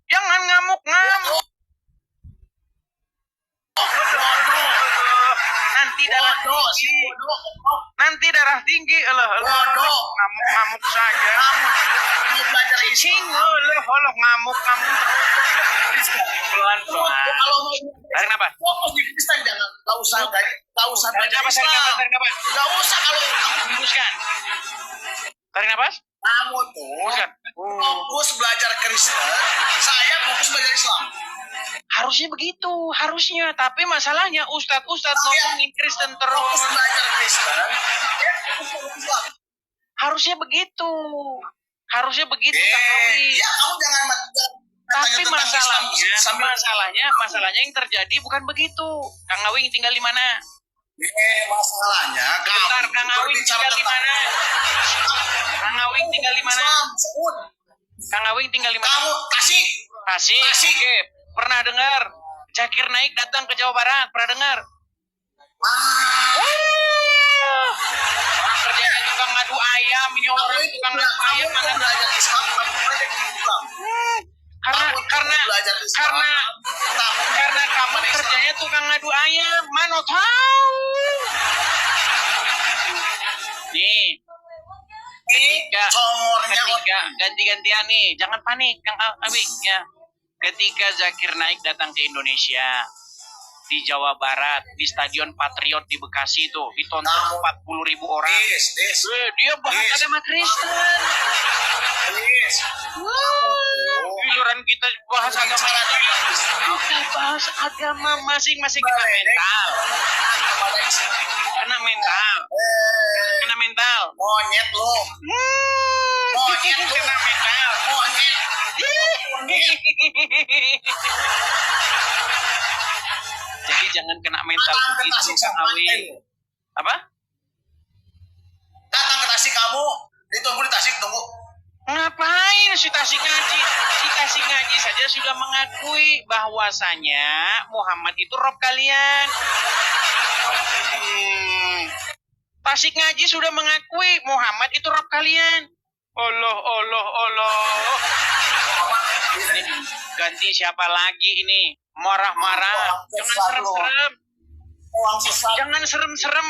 Jangan ngamuk-ngamuk. Nanti darah tinggi. Ngamuk-ngamuk saja. Belajar Islam. Ngamuk-ngamuk. Pelan-pelan. Tarik nafas. Fokus di Kristen, jangan. Gak usah belajar Islam. Gak usah kalau hembuskan. Tarik nafas. Kamu tuh fokus belajar Kristen, saya fokus belajar Islam. Harusnya begitu, harusnya. Tapi masalahnya Ustadz ngomongin Kristen terus. Fokus belajar Kristen, harusnya begitu. Harusnya begitu, Kang Awi. Ya, kamu jangan tapi masalahnya yang terjadi bukan begitu. Kang Awi tinggal di mana? Masalahnya bentar, Kang Awi tinggal di mana? Kang Awi tinggal di mana? Kang Awi tinggal di mana? Kamu Tasik. Oke. Pernah dengar Zakir Naik datang ke Jawa Barat? Pernah dengar? Orang kerjanya tukang ngadu ayam, ini orang tukang ngadu ayam mana belajar Islam? Karena kamu kerjanya tukang ngadu ayam, mana tahu? Nih, ketika ganti-gantian nih, jangan panik, Kang Awi ya. Ketika Zakir Naik datang ke Indonesia, di Jawa Barat, di Stadion Patriot di Bekasi itu ditonton 40.000 orang. Dia bahas agama Kristen. Giliran kita bahas agama kita bahas agama masing-masing kena mental. Kena mental. Monyet lo. Monyet lo. Kena mental. Monyet. Jadi jangan kena mental begitu, Kang Awi. Apa? Datang ke Tasik kamu, ditunggu di Tasik, tunggu. Ngapain si Tasik Ngaji? Si Tasik Ngaji saja sudah mengakui bahwasanya Muhammad itu Rob kalian. Tasik Ngaji sudah mengakui Muhammad itu Rob kalian. Allah. Ini ganti siapa lagi ini? Marah-marah. Jangan serem-serem. Jangan serem-serem.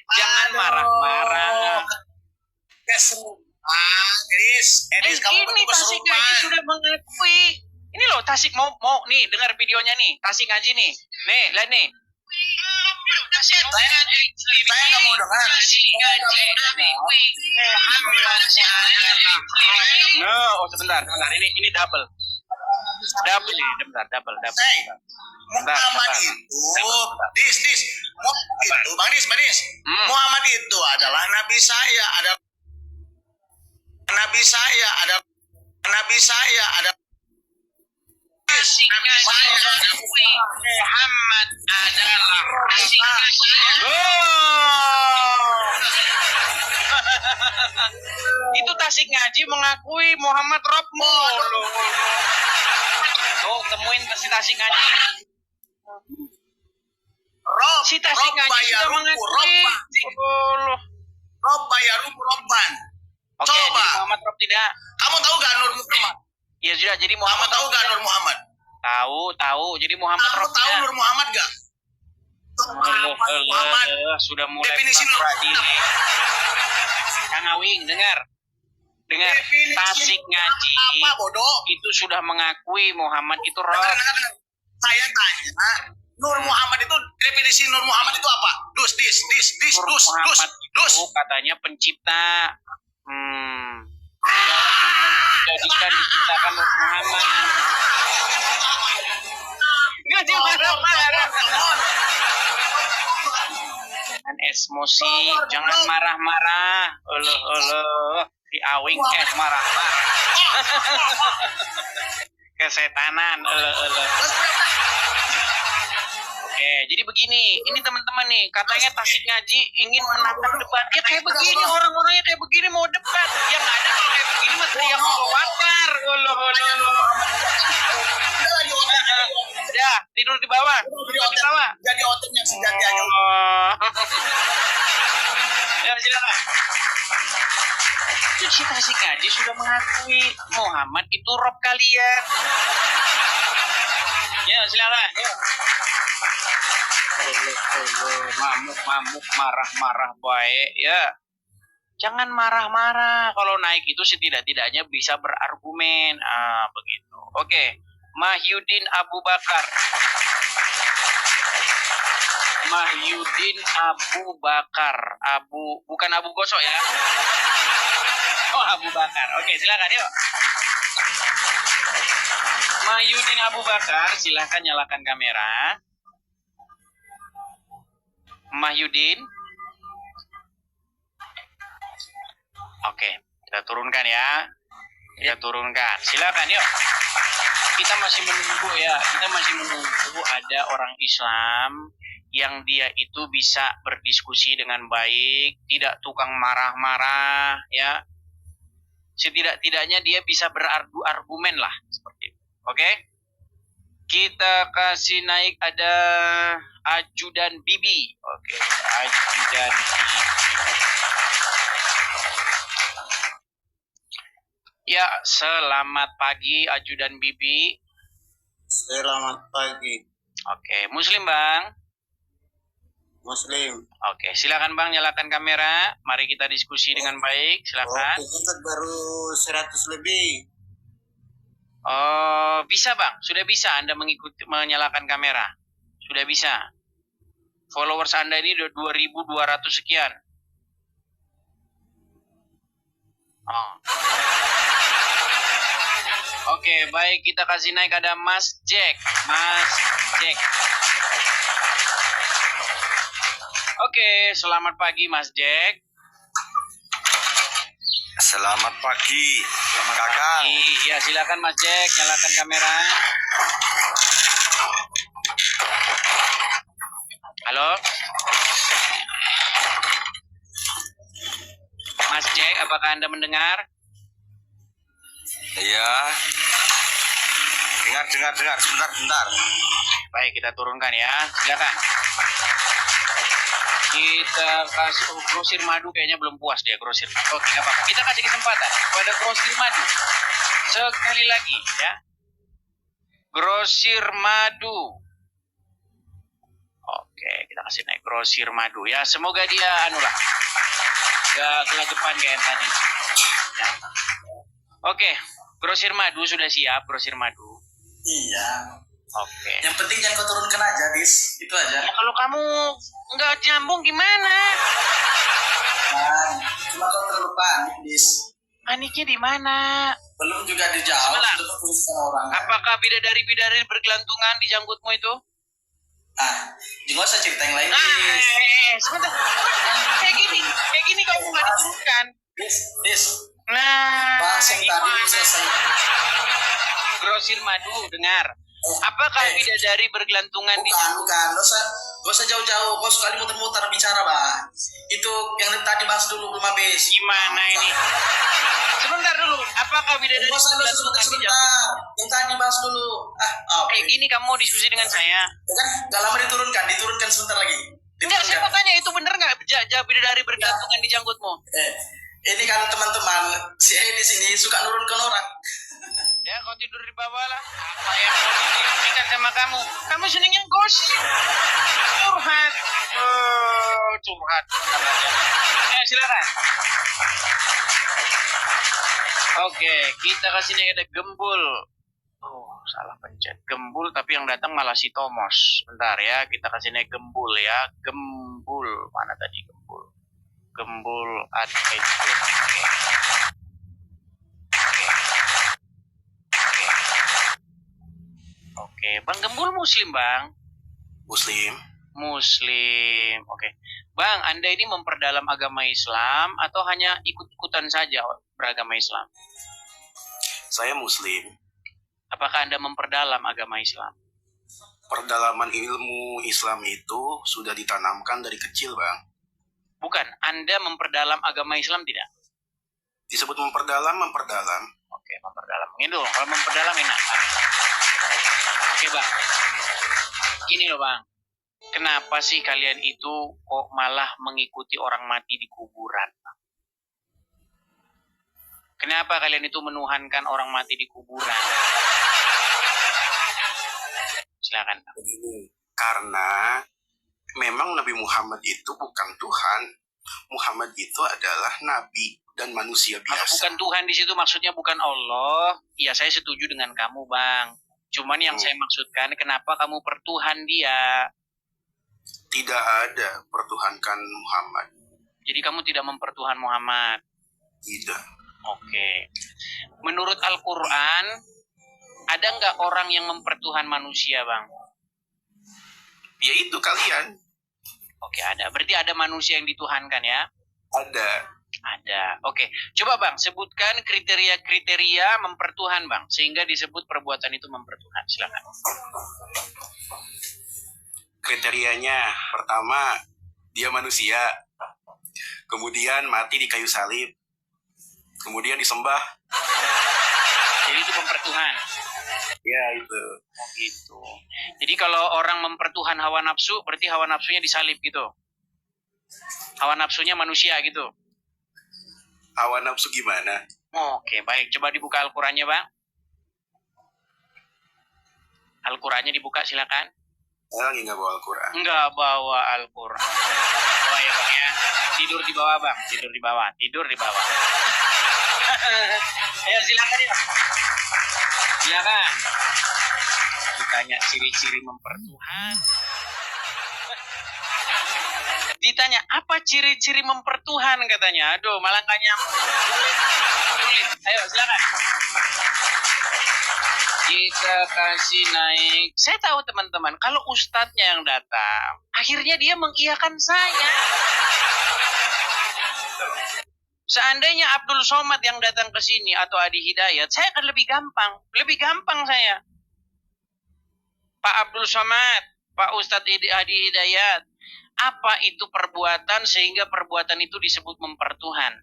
Jangan marah-marah. Edis, kamu ini Tasik Ngaji sudah mengakui. Ini loh Tasik mau nih dengar videonya nih. Tasik Ngaji nih. Nih, lihat nih. Saya nggak mau dengar. Sebentar. Ini double. Double. Muhammad itu, Bang Dis. Muhammad itu adalah nabi saya, ada nabi saya, ada Muhammad adalah itu Tasik Ngaji mengakui Muhammad Robmu. Tuh temuin si Tasik Ngaji. Si Tasik Ngaji sudah mengakui. Robban. Oke, jadi Muhammad Rob tidak. Kamu tahu gak Nur Muhammad? Ya sudah, jadi Muhammad. Kamu tahu gak Nur Muhammad? Tahu. Jadi Muhammad Rob tahu Nur Muhammad gak? Muhammad sudah mulai definisi Nur Muhammad. Kang Awing, dengar. Tasik Ngaji apa, bodoh? Itu sudah mengakui Muhammad itu Rob. Saya tanya, Nur Muhammad itu definisi Nur Muhammad itu apa? Dus. Muhammad itu katanya pencipta. Jadikan diciptakan Nur Muhammad. Ngaji marah-marah. Jangan emosi, jangan marah-marah. Allah. Di Awing marah-marah. Kesetanan. Oke, jadi begini, ini teman-teman nih, katanya Tasik Ngaji ingin menantang debat. Ya kayak begini, orang-orangnya kayak begini mau debat. Yang ada kalau kayak begini mah teriak mau wajar. Udah, tidur di bawah. Jadi otot yang sejati aja. Ya, silakan. Itu Cita Si Kaji sudah mengakui Muhammad itu Rob kalian. Ya, silakan. Ya. Mamuk, marah-marah baik ya. Jangan marah-marah. Kalau naik itu setidak-tidaknya bisa berargumen. Begitu. Oke. Mahyudin Abu Bakar. Mahyudin Abu Bakar. Bukan Abu Gosok ya. Oh, Abu Bakar. Oke, silakan yuk. Mahyudin Abu Bakar, silakan nyalakan kamera. Mahyudin. Oke, kita turunkan ya. Kita turunkan. Silakan yuk. Kita masih menunggu ya. Kita masih menunggu ada orang Islam yang dia itu bisa berdiskusi dengan baik, tidak tukang marah-marah ya. Setidak-tidaknya dia bisa berargu argumen lah seperti itu. Oke? Kita kasih naik ada Ajudan Bibi. Oke, Ajudan Bibi. Ya, selamat pagi Ajudan Bibi. Selamat pagi. Oke, Muslim Bang. Muslim. Oke, silakan Bang nyalakan kamera. Mari kita diskusi dengan baik. Silakan. Oke, kita baru 100 lebih. Oh, bisa Bang. Sudah bisa Anda menyalakan kamera. Sudah bisa. Followers Anda ini udah 2.200 sekian. Oh. Oke, baik, kita kasih naik ada Mas Jack. Mas Jack. Oke, selamat pagi Mas Jack. Selamat pagi. Selamat pagi. Ya, silakan Mas Jack, nyalakan kamera. Halo? Mas Jack, apakah Anda mendengar? Iya. Dengar. Sebentar. Baik, kita turunkan ya. Silakan. Kita kasih grosir madu, kayaknya belum puas dia grosir madu. Oke, nggak apa-apa. Kita kasih kesempatan pada grosir madu. Sekali lagi ya. Grosir madu. Oke, kita kasih naik grosir madu ya. Semoga dia anulah. Gak gelagapan kayak yang tadi. Ya. Oke, grosir madu sudah siap, grosir madu. Iya. Oke. Yang penting jangan kau turunkan aja, Dis. Itu aja. Ya, kalau kamu nggak nyambung gimana? Cuma kau terlalu panik, Dis. Paniknya di mana? Belum juga dijawab. Sebentar. Sudah tulisan orang. Apakah bidadari-bidadari bergelantungan di janggutmu itu? Jangan usah cerita yang lain, Nah, Dis. sebentar. Kayak gini kamu nggak diturunkan. Dis. Nah, Bahas yang tadi gimana? selesai. Grosir madu, dengar. Apakah bidadari bergelantungan di Bukan. Gak usah jauh-jauh. Kau sekali muter-muter bicara, Bang. Itu yang tadi bahas dulu belum habis. gimana ini? Sebentar dulu. Apakah bidadari Gak usah bergelantungan di sebentar. janggutmu? Yang tadi bahas dulu. Kayak gini kamu mau diskusi dengan saya? Kan gak lama diturunkan sebentar lagi. Enggak, saya mau tanya itu bener nggak? Bidadari bergelantungan di janggutmu? Ini kan teman-teman si di sini suka nurunkan orang. Ya, kau tidur di bawah lah. Apa yang mau diberikan sama kamu? Kamu senengnya gosip. Curhat. Curhat. Ya, silakan. Oke, kita kasih nih ada gembul. Oh, salah pencet. Gembul tapi yang datang malah si Tomos. Bentar ya, kita kasih nih gembul ya. Gembul. Mana tadi gembul? Gembul adventure. Oke, Bang Gembul Muslim, Bang. Muslim. Muslim. Oke. Bang, Anda ini memperdalam agama Islam atau hanya ikut-ikutan saja beragama Islam? Saya Muslim. Apakah Anda memperdalam agama Islam? Perdalaman ilmu Islam itu sudah ditanamkan dari kecil, Bang. Bukan, Anda memperdalam agama Islam tidak? Disebut memperdalam. Oke, memperdalam. Ini dulu, kalau memperdalam enak. Oke, Bang. Gini loh, Bang. Kenapa sih kalian itu kok malah mengikuti orang mati di kuburan? Kenapa kalian itu menuhankan orang mati di kuburan? Silakan. Begini, karena memang Nabi Muhammad itu bukan Tuhan. Muhammad itu adalah nabi dan manusia Kalau biasa. bukan Tuhan di situ maksudnya bukan Allah. Ya saya setuju dengan kamu, Bang. Cuman yang saya maksudkan, kenapa kamu pertuhan dia? Tidak ada pertuhankan Muhammad. Jadi kamu tidak mempertuhan Muhammad. Tidak. Oke. Menurut Al-Quran, ada nggak orang yang mempertuhan manusia, Bang? Ya itu kalian. Oke, ada. Berarti ada manusia yang dituhankan ya? Ada. Ada. Oke. Coba, Bang, sebutkan kriteria-kriteria mempertuhan, Bang. Sehingga disebut perbuatan itu mempertuhan. Silakan. Kriterianya, pertama, dia manusia. Kemudian mati di kayu salib. Kemudian disembah. Jadi itu mempertuhan. Ya itu. Oh, gitu. Jadi kalau orang mempertuhan hawa nafsu, berarti hawa nafsunya disalib gitu. Hawa nafsunya manusia gitu. Hawa nafsu gimana? Oke, baik. Coba dibuka Al-Qurannya, Bang. Al-Qurannya dibuka, silakan. Saya lagi nggak bawa Al-Quran. Enggak bawa Al-Quran. Oh ya, Bang ya. Tidur di bawah, Bang. Tidur di bawah. Tidur di bawah. Ayo, silakan ya. Silakan. Ditanya ciri-ciri mempertuhan. Ditanya, apa ciri-ciri mempertuhan katanya. Aduh, malah nggak nyambung. Sulit. Ayo, silakan. Kita kasih naik. Saya tahu teman-teman, kalau ustadznya yang datang, akhirnya dia mengiyakan saya. Seandainya Abdul Somad yang datang ke sini atau Adi Hidayat, saya akan lebih gampang. Lebih gampang saya. Pak Abdul Somad, Pak Ustadz Adi Hidayat, apa itu perbuatan sehingga perbuatan itu disebut mempertuhan?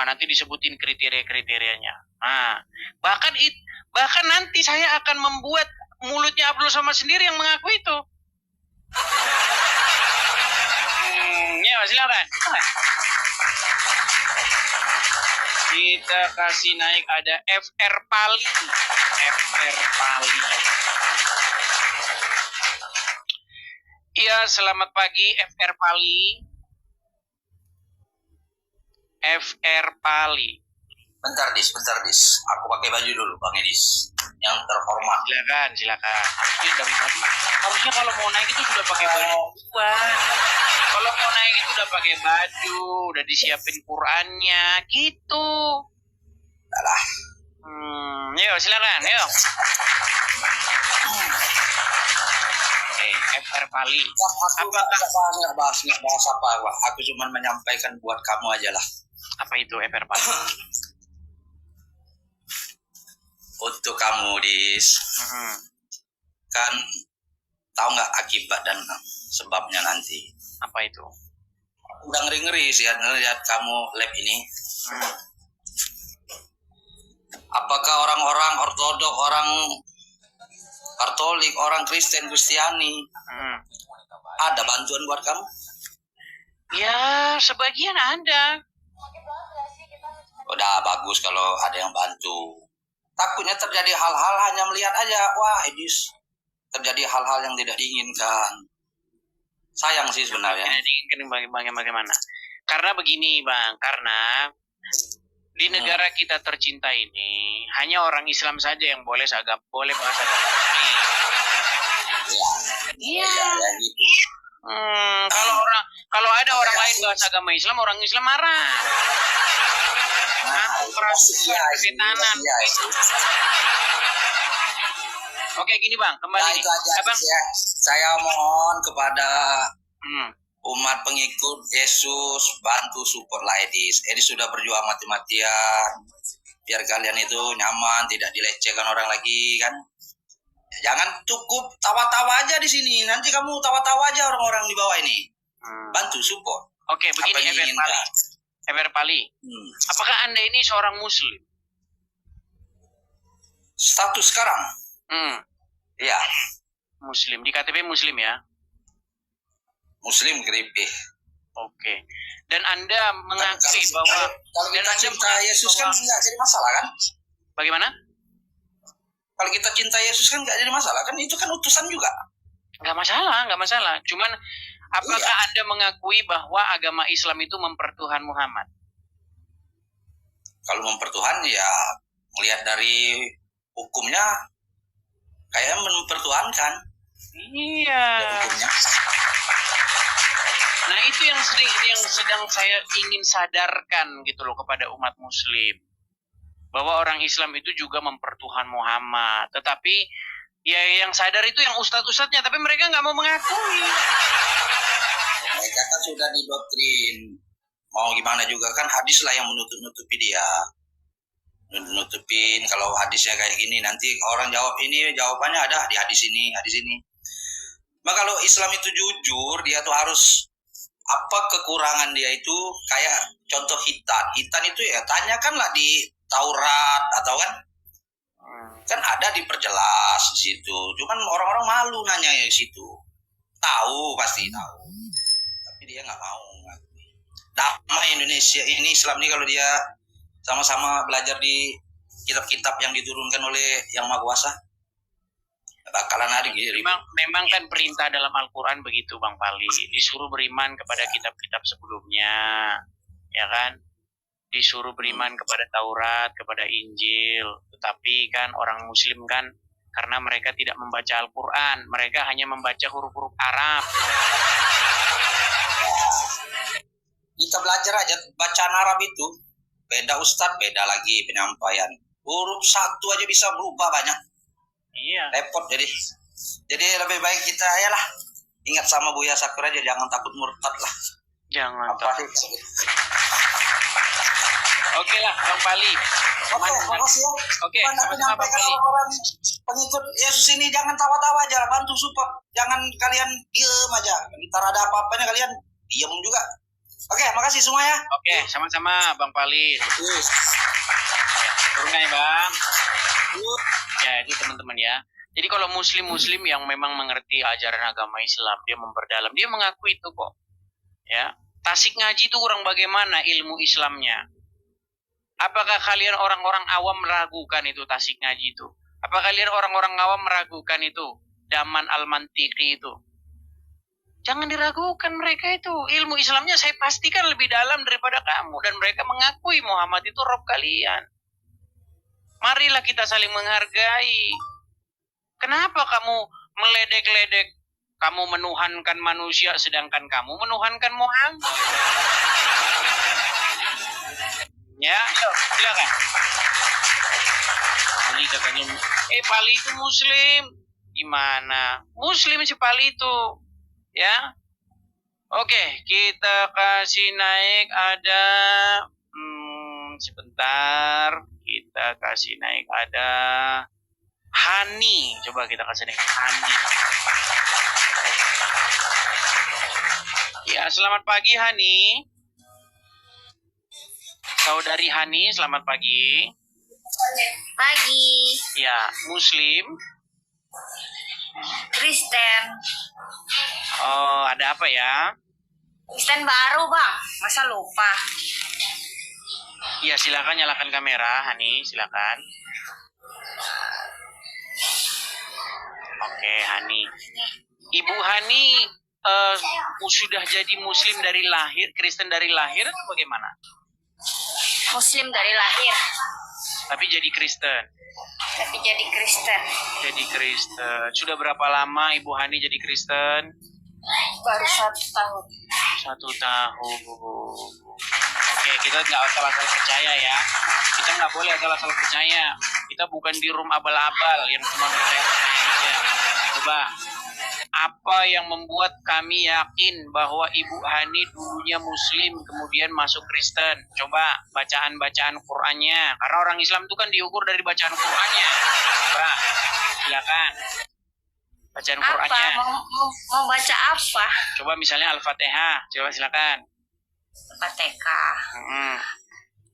Nanti disebutin kriteria-kriterianya. Bahkan nanti saya akan membuat mulutnya Abdul Somad sendiri yang mengaku itu. Ya, silakan. Kita kasih naik ada FR Pali. FR Pali. Iya, selamat pagi FR Pali. FR Pali. Bentar dis. Aku pakai baju dulu Bang Edis. Yang terhormat. Silakan. Harusnya kalau mau naik itu sudah pakai baju. Kalau mau naik itu udah pakai baju, udah disiapin Qurannya, gitu. Alah. Yuk silakan, yuk. FR Pali. Aku nggak bahas apa, Pak. Aku cuma menyampaikan buat kamu aja lah. Apa itu FR Pali? Untuk kamu, Dis. Kan tahu nggak akibat dan sebabnya nanti? Apa itu? Udah ngeri-ngeri sih lihat kamu lab ini. Apakah orang-orang ortodok, orang Katolik, orang Kristen, Kristiani ada bantuan buat kamu? Ya, sebagian ada. Udah bagus kalau ada yang bantu. Takutnya terjadi hal-hal hanya melihat aja, wah Edis, terjadi hal-hal yang tidak diinginkan. Sayang sih sebenarnya. Tidak diinginkan bagaimana? Karena begini Bang, karena di negara kita tercinta ini hanya orang Islam saja yang boleh bahasa agama lain. Iya. Gitu. Kalau ada orang lain bahasa agama Islam, orang Islam marah. Kesetanan. Oke, gini Bang, kembali. Nah, itu aja Abang. ya. Saya mohon kepada umat pengikut Yesus, bantu support lah Edis. Edis sudah berjuang mati-matian biar kalian itu nyaman, tidak dilecehkan orang lagi kan. Jangan cukup tawa-tawa aja di sini. Nanti kamu tawa-tawa aja orang-orang di bawah ini. Bantu support. Oke, begini FR Pali. Apakah Anda ini seorang muslim? Status sekarang? Ya. Muslim. Di KTP muslim ya? Muslim keripih. Oke. Dan Anda mengakui bahwa kalau dan kita Anda cinta mengakui Yesus kan bahwa- nggak jadi masalah kan? bagaimana? Kalau kita cinta Yesus kan nggak jadi masalah kan? Itu kan utusan juga. Nggak masalah. Cuman apakah Anda mengakui bahwa agama Islam itu mempertuhan Muhammad? Kalau mempertuhan ya melihat dari hukumnya kayak mempertuhankan. Iya. Hukumnya. Nah itu yang sedang saya ingin sadarkan gitu loh kepada umat Muslim, bahwa orang Islam itu juga mempertuhan Muhammad. Tetapi ya yang sadar itu yang ustadz-ustadznya, tapi mereka nggak mau mengakui. Mereka kan sudah didoktrin. Mau gimana juga kan hadis lah yang menutupi dia. Nutupin kalau hadisnya kayak gini nanti orang jawab ini jawabannya ada di hadis ini. Maka kalau Islam itu jujur dia tuh harus apa kekurangan dia itu kayak contoh hitan itu ya tanyakanlah di Taurat atau kan ada diperjelas di situ. Cuman orang-orang malu nanya ya situ. Pasti tahu. Tapi dia nggak mau. Damai Indonesia ini Islam ini kalau dia sama-sama belajar di kitab-kitab yang diturunkan oleh Yang Maha Kuasa bakalan ada gitu. Memang kan perintah dalam Al-Quran begitu Bang Pali, disuruh beriman kepada kitab-kitab sebelumnya, ya kan? Disuruh beriman kepada Taurat, kepada Injil. Tetapi kan orang Muslim kan karena mereka tidak membaca Al-Quran, mereka hanya membaca huruf-huruf Arab. Kita belajar aja bacaan Arab itu beda ustadz, beda lagi penyampaian. Huruf satu aja bisa berubah banyak. Iya. Repot jadi lebih baik kita lah ingat sama Buya Sakur aja, jangan takut murtad lah. Jangan takut. Oke lah Bang Pali. Oke, makasih ya. Oke, sama-sama Bang Pali. Orang pengikut Yesus ini jangan tawa-tawa aja, bantu support. Jangan kalian diem aja. Ntar ada apa-apanya kalian diem juga. Oke, makasih semua ya. Oke, sama-sama Bang Pali. Yes. Turunkan ya Bang. Ya itu teman-teman ya. Jadi kalau muslim yang memang mengerti ajaran agama Islam, dia memperdalam, dia mengakui itu kok. Ya, tasik ngaji itu kurang bagaimana ilmu Islamnya? Apakah kalian orang-orang awam meragukan itu tasik ngaji itu? Apakah kalian orang-orang awam meragukan itu daman al-mantiqi itu? Jangan diragukan mereka itu. Ilmu Islamnya saya pastikan lebih dalam daripada kamu. Dan mereka mengakui Muhammad itu Rob kalian. Marilah kita saling menghargai. Kenapa kamu meledek-ledek? Kamu menuhankan manusia sedangkan kamu menuhankan Muhammad. Ya, silakan. Pali katanya, Pali itu Muslim. Gimana? Muslim si Pali itu. Ya. Oke, kita kasih naik ada sebentar. Kita kasih naik ada Hani. Coba kita kasih naik Hani. Ya, selamat pagi Hani. Saudari Hani, selamat pagi. Pagi. Ya, Muslim. Kristen. Oh, ada apa ya? Kristen baru, Bang. Masa lupa? Ya, silakan nyalakan kamera, Hani, silakan. Oke, Hani. Ibu Hani sudah jadi Muslim dari lahir, Kristen dari lahir atau bagaimana? Muslim dari lahir, Tapi jadi Kristen. tapi jadi Kristen. Jadi Kristen. Sudah berapa lama Ibu Hani jadi Kristen? Baru 1 tahun. 1 tahun. Oke, kita nggak asal-asal percaya ya. Kita nggak boleh asal-asal percaya. Kita bukan di room abal-abal yang cuma percaya aja. Coba, apa yang membuat kami yakin bahwa Ibu Hani dulunya Muslim kemudian masuk Kristen? Coba bacaan-bacaan Qur'annya. Karena orang Islam itu kan diukur dari bacaan Qur'annya. Coba, silakan. Bacaan Apa? Qur'annya. Mau baca apa? Coba misalnya Al-Fatihah. Coba silakan. Fatihah. Hmm.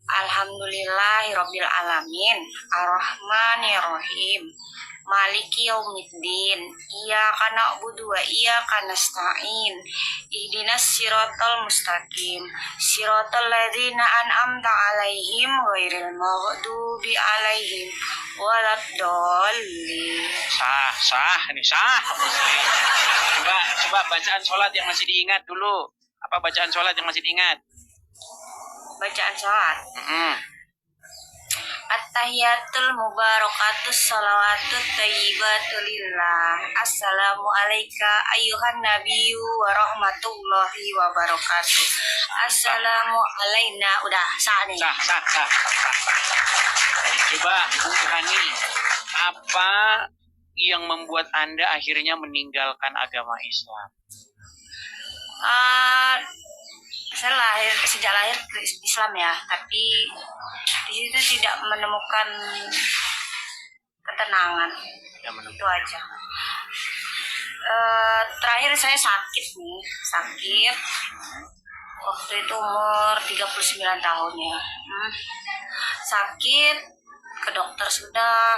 Alhamdulillahirabbil alamin, arrahmanirrahim, Maliki yaumiddin. Iyyaka na'budu wa iyyaka nasta'in. Ihdinas siratal mustaqim. Siratal ladzina an'amta 'alaihim ghairil maghdubi 'alaihim waladdallin. Sah, ini sah. Coba bacaan sholat yang masih diingat dulu. Apa bacaan sholat yang masih diingat? Bacaan salat. Mm-mm. At-tahiyatul mubarakatus salawatut thayyibatu lillah. Assalamu alayka ayyuhan nabiyyu wa rahmatullahi wa barakatuh. Assalamu alaina. Udah, sah nih. Sah. Coba Bu Hani, apa yang membuat Anda akhirnya meninggalkan agama Islam? Saya sejak lahir Islam ya, tapi di situ tidak menemukan ketenangan. Itu aja. Terakhir saya sakit. Waktu itu umur 39 tahun ya. Sakit, ke dokter sudah,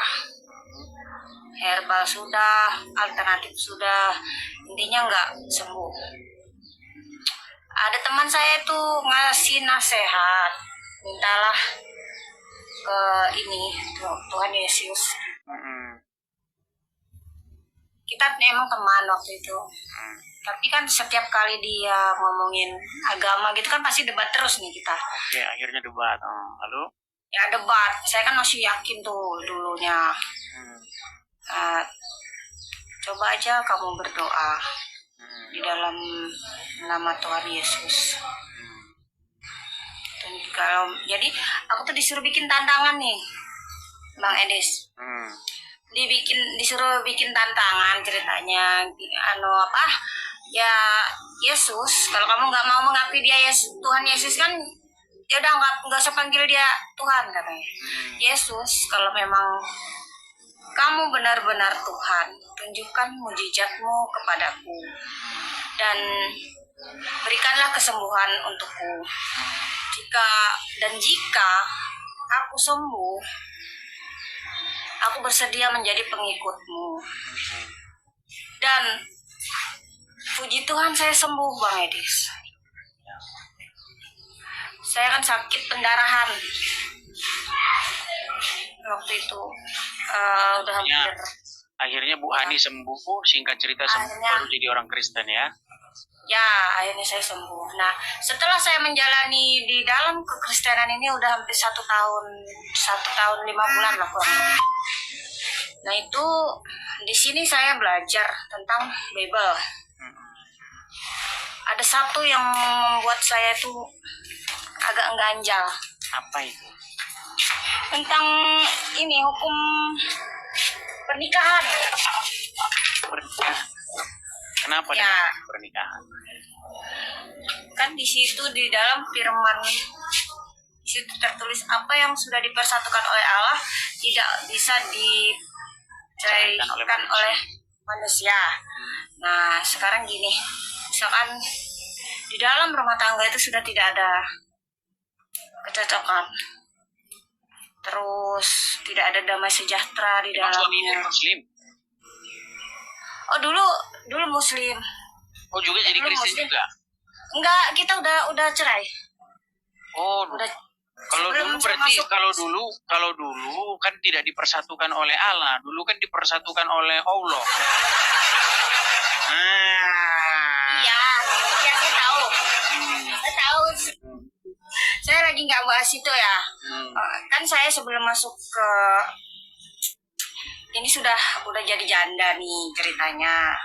herbal sudah, alternatif sudah, intinya nggak sembuh. Ada teman saya tuh ngasih nasihat, mintalah ke ini Tuhan Yesus. Kita emang teman waktu itu, tapi kan setiap kali dia ngomongin agama gitu kan pasti debat terus nih kita. Oke, akhirnya debat. Lalu? Ya debat, saya kan masih yakin tuh dulunya. Coba aja kamu berdoa di dalam nama Tuhan Yesus. Dan jadi aku tuh disuruh bikin tantangan nih, Bang Edis. Disuruh bikin tantangan ceritanya. Ya Yesus, kalau kamu nggak mau mengakui dia Tuhan Yesus kan, ya udah nggak usah panggil dia Tuhan katanya. Yesus, kalau memang kamu benar-benar Tuhan, tunjukkan mujizatmu kepadaku dan berikanlah kesembuhan untukku. Jika aku sembuh, aku bersedia menjadi pengikutmu. Dan puji Tuhan saya sembuh, Bang Edis. Saya kan sakit pendarahan waktu itu. Udah hampir. Akhirnya Bu Hani sembuh, singkat cerita sembuh, baru jadi orang Kristen ya? Ya, akhirnya saya sembuh. Nah, setelah saya menjalani di dalam kekristenan ini udah hampir 1 tahun 5 bulan lah kurang lebih. Nah itu di sini saya belajar tentang Bible. Ada satu yang membuat saya tuh agak ganjal. Apa itu? Tentang ini hukum pernikahan. Kenapa ya, dengan pernikahan? Kan di situ di dalam firman di situ tertulis apa yang sudah dipersatukan oleh Allah tidak bisa diceraikan oleh manusia. Nah sekarang gini, misalkan di dalam rumah tangga itu sudah tidak ada kecocokan, terus tidak ada damai sejahtera di dalamnya. Muslim? Oh dulu Muslim. Oh juga jadi Kristen juga? Enggak, kita udah cerai. Oh udah. Kalau dulu berarti kalau dulu kan tidak dipersatukan oleh Allah, dulu kan dipersatukan oleh Allah. Iya saya tahu. Saya lagi nggak bahas itu ya. Kan saya sebelum masuk ke ini sudah jadi janda nih ceritanya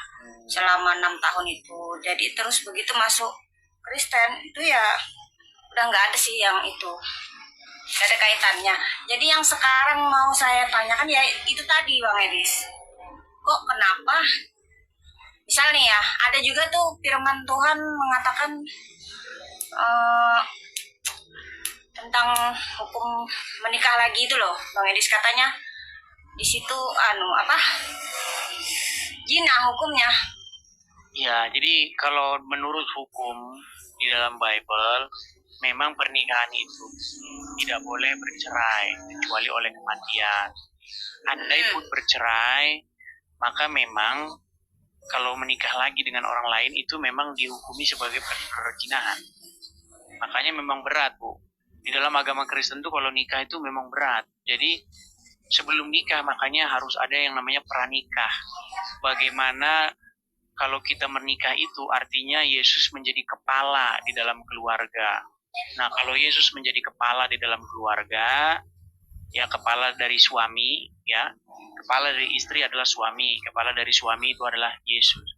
selama 6 tahun itu. Jadi terus begitu masuk Kristen itu ya udah nggak ada sih yang itu, nggak ada kaitannya. Jadi yang sekarang mau saya tanyakan ya itu tadi Bang Edis, kok kenapa misalnya ya ada juga tuh firman Tuhan mengatakan tentang hukum menikah lagi itu loh Bang Edis, katanya di situ zina hukumnya. Ya, jadi kalau menurut hukum di dalam Bible, memang pernikahan itu tidak boleh bercerai kecuali oleh kematian. Andai pun bercerai, maka memang kalau menikah lagi dengan orang lain itu memang dihukumi sebagai perzinahan. Makanya memang berat, Bu. Di dalam agama Kristen tuh kalau nikah itu memang berat. Jadi sebelum nikah makanya harus ada yang namanya pranikah. Bagaimana kalau kita menikah itu artinya Yesus menjadi kepala di dalam keluarga. Nah, kalau Yesus menjadi kepala di dalam keluarga, ya kepala dari suami, ya kepala dari istri adalah suami, kepala dari suami itu adalah Yesus.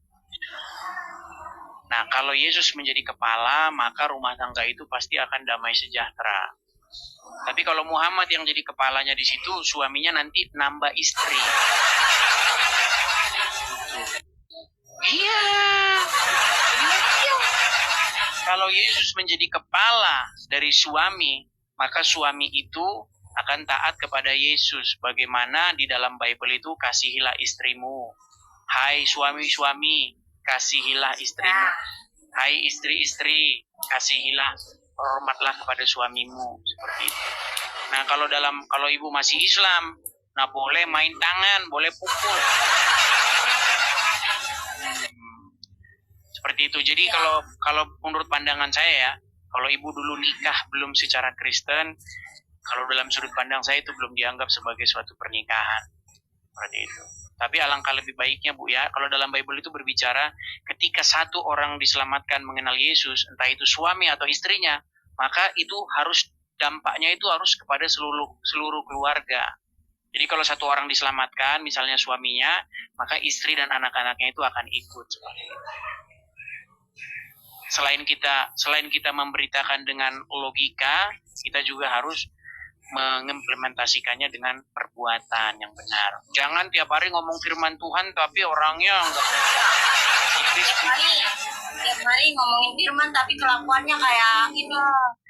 Nah, kalau Yesus menjadi kepala, maka rumah tangga itu pasti akan damai sejahtera. Tapi kalau Muhammad yang jadi kepalanya di situ, suaminya nanti nambah istri. Iya. Kalau Yesus menjadi kepala dari suami, maka suami itu akan taat kepada Yesus. Bagaimana di dalam Bible itu, kasihilah istrimu. Hai suami-suami, kasihilah istrimu. Hai istri-istri, kasihilah, hormatlah kepada suamimu. Seperti itu. Nah, kalau ibu masih Islam, nah boleh main tangan, boleh pukul. Seperti itu. Jadi kalau menurut pandangan saya ya, kalau ibu dulu nikah belum secara Kristen, kalau dalam sudut pandang saya itu belum dianggap sebagai suatu pernikahan. Seperti itu. Tapi alangkah lebih baiknya Bu ya, kalau dalam Bible itu berbicara ketika satu orang diselamatkan mengenal Yesus, entah itu suami atau istrinya, maka itu harus dampaknya itu harus kepada seluruh keluarga. Jadi kalau satu orang diselamatkan, misalnya suaminya, maka istri dan anak-anaknya itu akan ikut seperti itu. Selain kita memberitakan dengan logika, kita juga harus mengimplementasikannya dengan perbuatan yang benar. Jangan tiap hari ngomong firman Tuhan tapi orangnya enggak. Tiap hari ngomongin firman tapi kelakuannya kayak ini.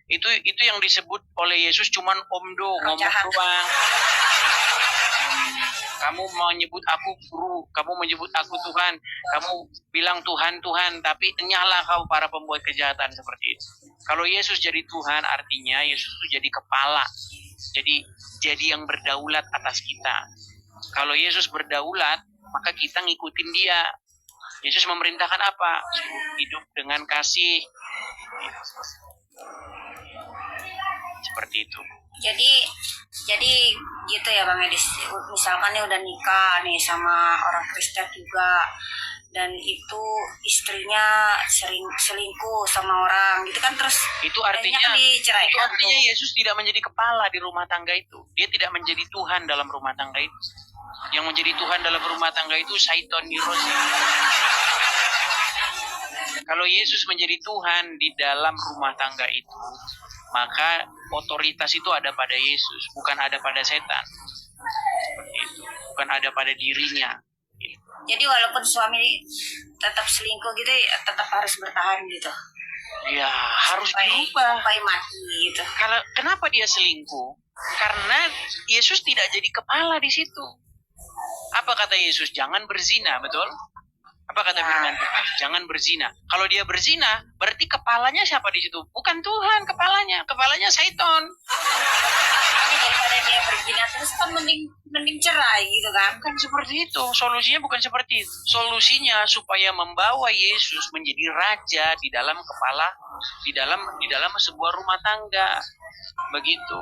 Itu yang disebut oleh Yesus cuman omdo, ngomong doang. Kamu menyebut aku guru, kamu menyebut aku Tuhan, kamu bilang Tuhan, tapi enyahlah kau para pembuat kejahatan seperti itu. Kalau Yesus jadi Tuhan, artinya Yesus itu jadi kepala, jadi yang berdaulat atas kita. Kalau Yesus berdaulat, maka kita ngikutin dia. Yesus memerintahkan apa? Hidup dengan kasih. Seperti itu. Jadi gitu ya Bang Edis. Misalkan nih udah nikah nih sama orang Kristen juga, dan itu istrinya sering selingkuh sama orang gitu kan, terus itu artinya kan diceraikan. Itu artinya Yesus tidak menjadi kepala di rumah tangga itu. Dia tidak menjadi Tuhan dalam rumah tangga itu. Yang menjadi Tuhan dalam rumah tangga itu Syaiton Nirosi. Kalau Yesus menjadi Tuhan di dalam rumah tangga itu, maka otoritas itu ada pada Yesus, bukan ada pada setan. Seperti itu. Bukan ada pada dirinya. Jadi walaupun suami tetap selingkuh gitu, tetap harus bertahan gitu. Ya, harus dirubah. Sampai mati gitu. Kenapa dia selingkuh? Karena Yesus tidak jadi kepala di situ. Apa kata Yesus? Jangan berzina, betul? Apa kata firman Tuhan? Jangan berzina. Kalau dia berzina, berarti kepalanya siapa di situ? Bukan Tuhan kepalanya. Kepalanya Syaiton. Daripada dia berzina terus kan mending cerai gitu kan? Bukan seperti itu. Solusinya bukan seperti itu. Solusinya supaya membawa Yesus menjadi raja di dalam kepala, di dalam sebuah rumah tangga. Begitu.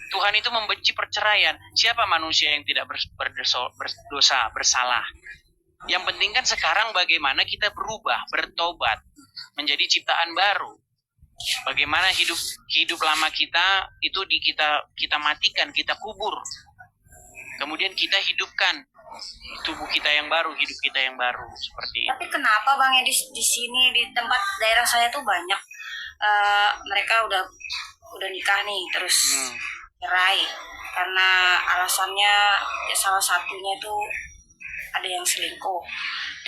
Tuhan itu membenci perceraian. Siapa manusia yang tidak berdosa, bersalah? Yang penting kan sekarang bagaimana kita berubah, bertobat, menjadi ciptaan baru. Bagaimana hidup lama kita itu kita matikan, kita kubur. Kemudian kita hidupkan tubuh kita yang baru, hidup kita yang baru, seperti itu. Tapi kenapa Bang di sini di tempat daerah saya tuh banyak mereka udah nikah nih terus cerai karena alasannya ya salah satunya itu ada yang selingkuh,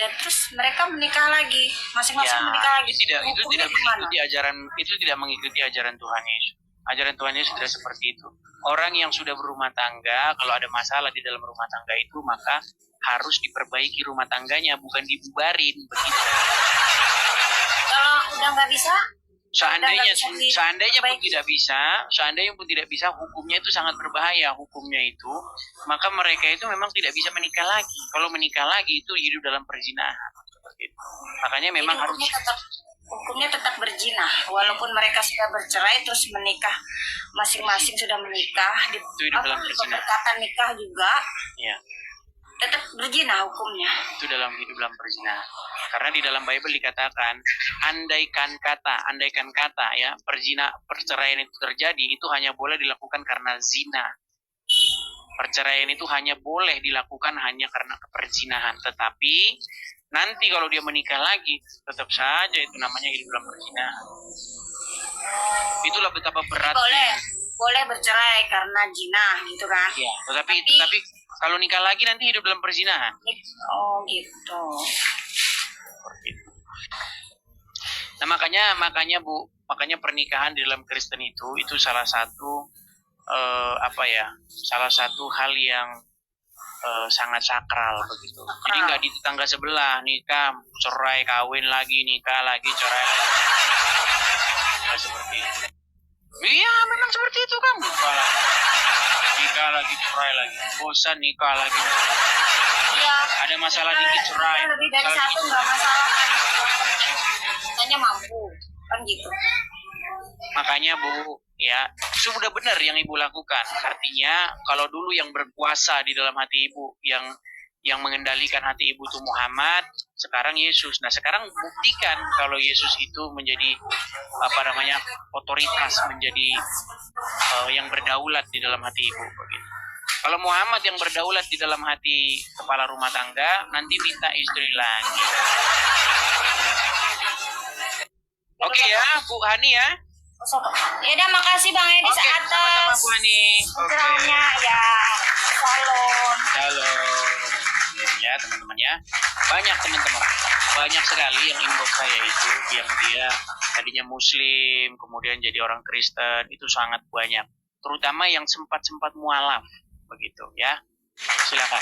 dan terus mereka menikah lagi, masing-masing menikah lagi. Itu tidak mengikuti ajaran Tuhan Yesus. Ajaran Tuhan Yesus tidak seperti itu. Orang yang sudah berumah tangga, kalau ada masalah di dalam rumah tangga itu, maka harus diperbaiki rumah tangganya, bukan dibubarin begitu. Kalau udah nggak bisa, Seandainya Udah nggak bisa seandainya pun diperbaiki. seandainya pun tidak bisa, hukumnya itu sangat berbahaya hukumnya itu, maka mereka itu memang tidak bisa menikah lagi. Kalau menikah lagi itu hidup dalam perzinahan. Seperti itu. Makanya memang Jadi harus hukumnya tetap berzina walaupun mereka sudah bercerai terus menikah masing-masing sudah menikah Itu hidup dalam perzinahan. perkatan nikah juga ya, tetap berzina hukumnya. itu hidup dalam perzinahan. Karena di dalam Bible dikatakan andaikan kata ya, perceraian itu terjadi itu hanya boleh dilakukan karena zina. Perceraian itu hanya boleh dilakukan hanya karena perzinahan. Tetapi nanti kalau dia menikah lagi tetap saja itu namanya hidup dalam perzinahan. Itulah betapa beratnya. Boleh bercerai karena zina gitu kan. Ya, tetapi kalau nikah lagi nanti hidup dalam perzinahan. Oh gitu. Nah makanya pernikahan di dalam Kristen itu salah satu salah satu hal yang sangat sakral begitu. Jadi nggak di tetangga sebelah nikah, cerai, kawin lagi, nikah lagi, cerai. Nggak seperti itu. Iya memang seperti itu kan. Nikah lagi, cerai lagi, bosan nikah lagi. Iya. Ada masalah dikit cerai. Lebih dari satu nggak masalah kan. Hanya mampu kan gitu. Makanya Bu, ya sudah benar yang Ibu lakukan. Artinya kalau dulu yang berkuasa di dalam hati Ibu, yang mengendalikan hati Ibu itu Muhammad, sekarang Yesus. Nah sekarang buktikan kalau Yesus itu menjadi otoritas, menjadi yang berdaulat di dalam hati Ibu. Begitu. Kalau Muhammad yang berdaulat di dalam hati kepala rumah tangga, nanti minta istri lagi. Oke ya, Bu Hani ya. Ya udah makasih Bang Edis Sama-sama atas Bu Hani. pencerahannya ya. Shalom. Halo. Ya teman-teman ya. Banyak sekali yang inbox saya itu yang dia tadinya Muslim, kemudian jadi orang Kristen, itu sangat banyak. Terutama yang sempat mualaf begitu ya. Silakan.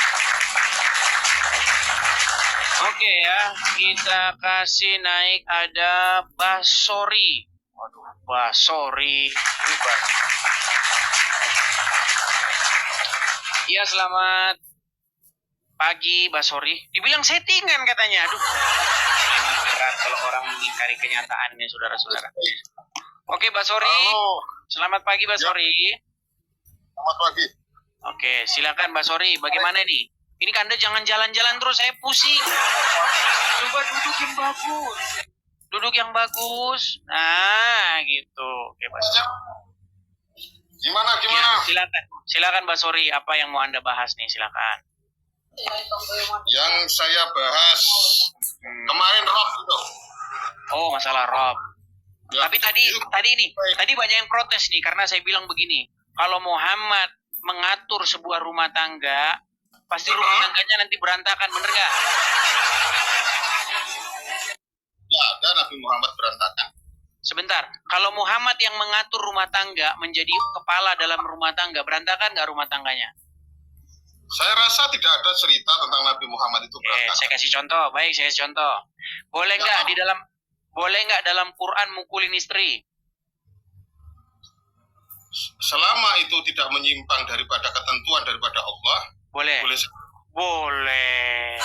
Oke ya, kita kasih naik ada Basori. Waduh, Basori. Iya, selamat pagi Basori. Dibilang settingan katanya. Aduh. Ini berat kalau orang mengingkari kenyataannya, saudara-saudara. Oke, Basori. Halo. Selamat pagi Basori. Selamat pagi. Oke, silakan Basori. Bagaimana nih? Ini kan Anda jangan jalan-jalan terus, saya pusing. Coba duduk yang bagus. Duduk yang bagus. Nah, gitu. Oke, Basori. Gimana? Ya, silakan Basori. Apa yang mau Anda bahas nih? Silakan. Yang saya bahas kemarin Rob itu. Oh, masalah Rob. Ya. Tapi tadi banyak yang protes nih karena saya bilang begini. Kalau Muhammad mengatur sebuah rumah tangga, pasti rumah tangganya nanti berantakan, bener gak? Ya, ada Nabi Muhammad berantakan. Sebentar, kalau Muhammad yang mengatur rumah tangga menjadi kepala dalam rumah tangga, berantakan gak rumah tangganya? Saya rasa tidak ada cerita tentang Nabi Muhammad itu berantakan. Saya kasih contoh. Baik, saya kasih contoh. Boleh nggak dalam Quran mukulin istri? Selama itu tidak menyimpang daripada ketentuan daripada Allah, Boleh. Boleh.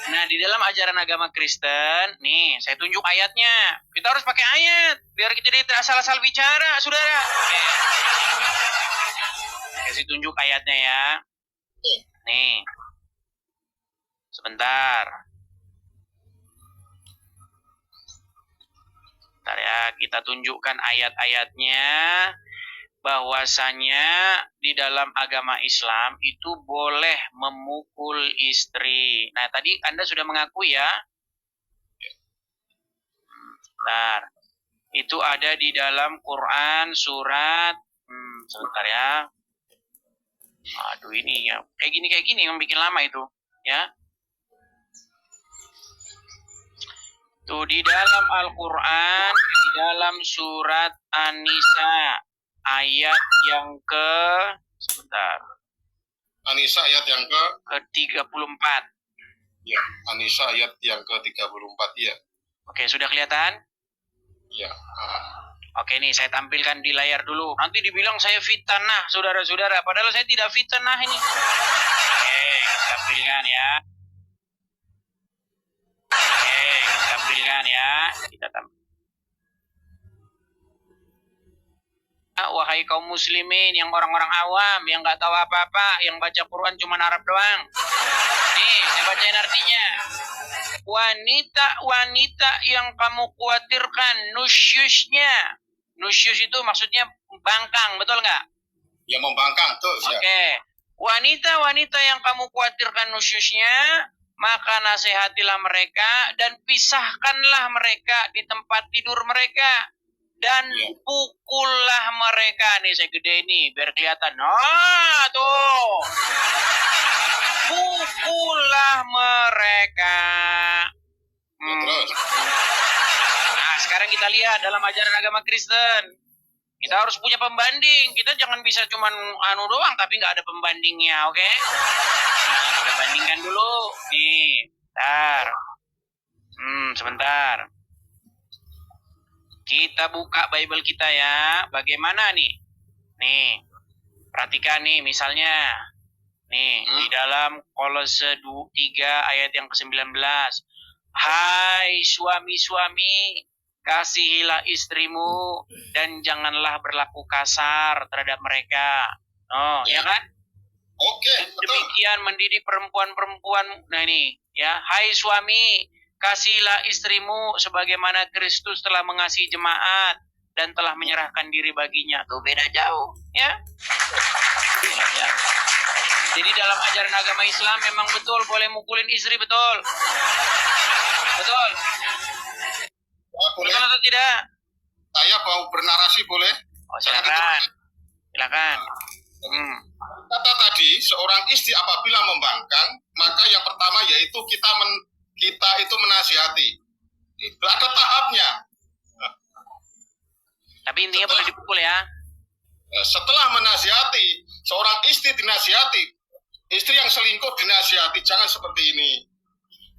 Nah, di dalam ajaran agama Kristen, nih, saya tunjuk ayatnya. Kita harus pakai ayat, biar kita tidak asal-asal bicara, saudara. Kasih tunjuk ayatnya ya. Nih. Sebentar. Bentar ya, kita tunjukkan ayat-ayatnya. Bahwasanya di dalam agama Islam itu boleh memukul istri. Nah, tadi Anda sudah mengakui ya. Bentar. Itu ada di dalam Quran surat sebentar ya. Aduh ini ya. Kayak gini yang bikin lama itu, ya. Tuh di dalam Al-Qur'an, di dalam surat An-Nisa ayat yang sebentar. An-Nisa ayat yang ke-34. Ya, An-Nisa ayat yang ke-34 ya. Oke, sudah kelihatan? Ya. Oke nih, saya tampilkan di layar dulu. Nanti dibilang saya fitnah, saudara-saudara. Padahal saya tidak fitnah ini. Oke, tampilkan ya. Oke, tampilkan ya. Kita tampilkan. Wahai kaum muslimin, yang orang-orang awam, yang nggak tahu apa-apa, yang baca Quran cuma Arab doang. Nih, saya bacain artinya. Wanita-wanita yang kamu khawatirkan nusyusnya. Nusyus itu maksudnya bangkang, betul nggak? Ya, membangkang tuh. Oke. Wanita-wanita yang kamu khawatirkan nusyusnya, maka nasihatilah mereka dan pisahkanlah mereka di tempat tidur mereka. Dan pukullah mereka. Nih saya gede nih biar kelihatan. Nah tuh. Pukullah mereka. Terus. Nah sekarang kita lihat dalam ajaran agama Kristen. Kita harus punya pembanding. Kita jangan bisa cuman doang tapi nggak ada pembandingnya, oke? Nah, kita bandingkan dulu. Nih, bentar. Sebentar. Kita buka Bible kita ya. Bagaimana nih? Nih, perhatikan nih misalnya. Nih, di dalam Kolose 3 ayat yang ke-19. Hai suami-suami, kasihilah istrimu dan janganlah berlaku kasar terhadap mereka. Oh, ya kan? Oke, betul. Demikian mendidik perempuan-perempuan. Nah ini, ya. Hai suami, kasihilah istrimu sebagaimana Kristus telah mengasihi jemaat dan telah menyerahkan diri baginya. Tuh beda jauh, ya. Beda jauh. Jadi dalam ajaran agama Islam memang betul boleh mukulin istri, betul. Betul. Boleh. Betul atau tidak? Saya mau bernarasi boleh? Oh, silakan. Silakan. Kata tadi, seorang istri apabila membangkang, maka yang pertama yaitu kita itu menasihati. Itu ada tahapnya. Tapi intinya boleh dipukul ya. Setelah menasihati, seorang istri dinasihati, istri yang selingkuh dinasihati, jangan seperti ini.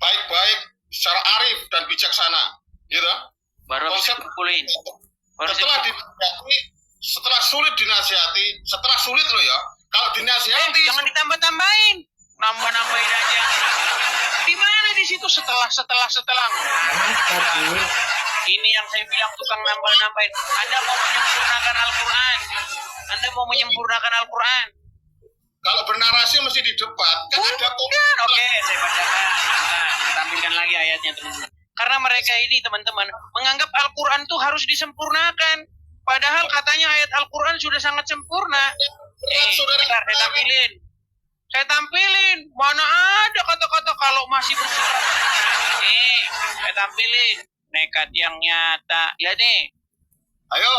Baik-baik, secara arif dan bijaksana. Gitu. Baru bisa dipukulin. Setelah sulit dinasihati, setelah sulit loh ya, kalau dinasihati... jangan ditambah-tambahin. Nambah-nambahin aja. Di mana di situ setelah? Ini yang saya bilang tukang nambah-nambahin. Anda mau menyempurnakan Al-Quran. Kalau bernarasi mesti di depan. Kan ada Oke, saya bacakan. Nah, tampilkan lagi ayatnya teman-teman. Karena mereka ini teman-teman menganggap Al-Quran tuh harus disempurnakan. Padahal katanya ayat Al-Quran sudah sangat sempurna. Bentar, saya tampilin. Mana ada kata-kata kalau masih bersifat. Saya tampilin. Nekat yang nyata. Lihat nih. Ayo.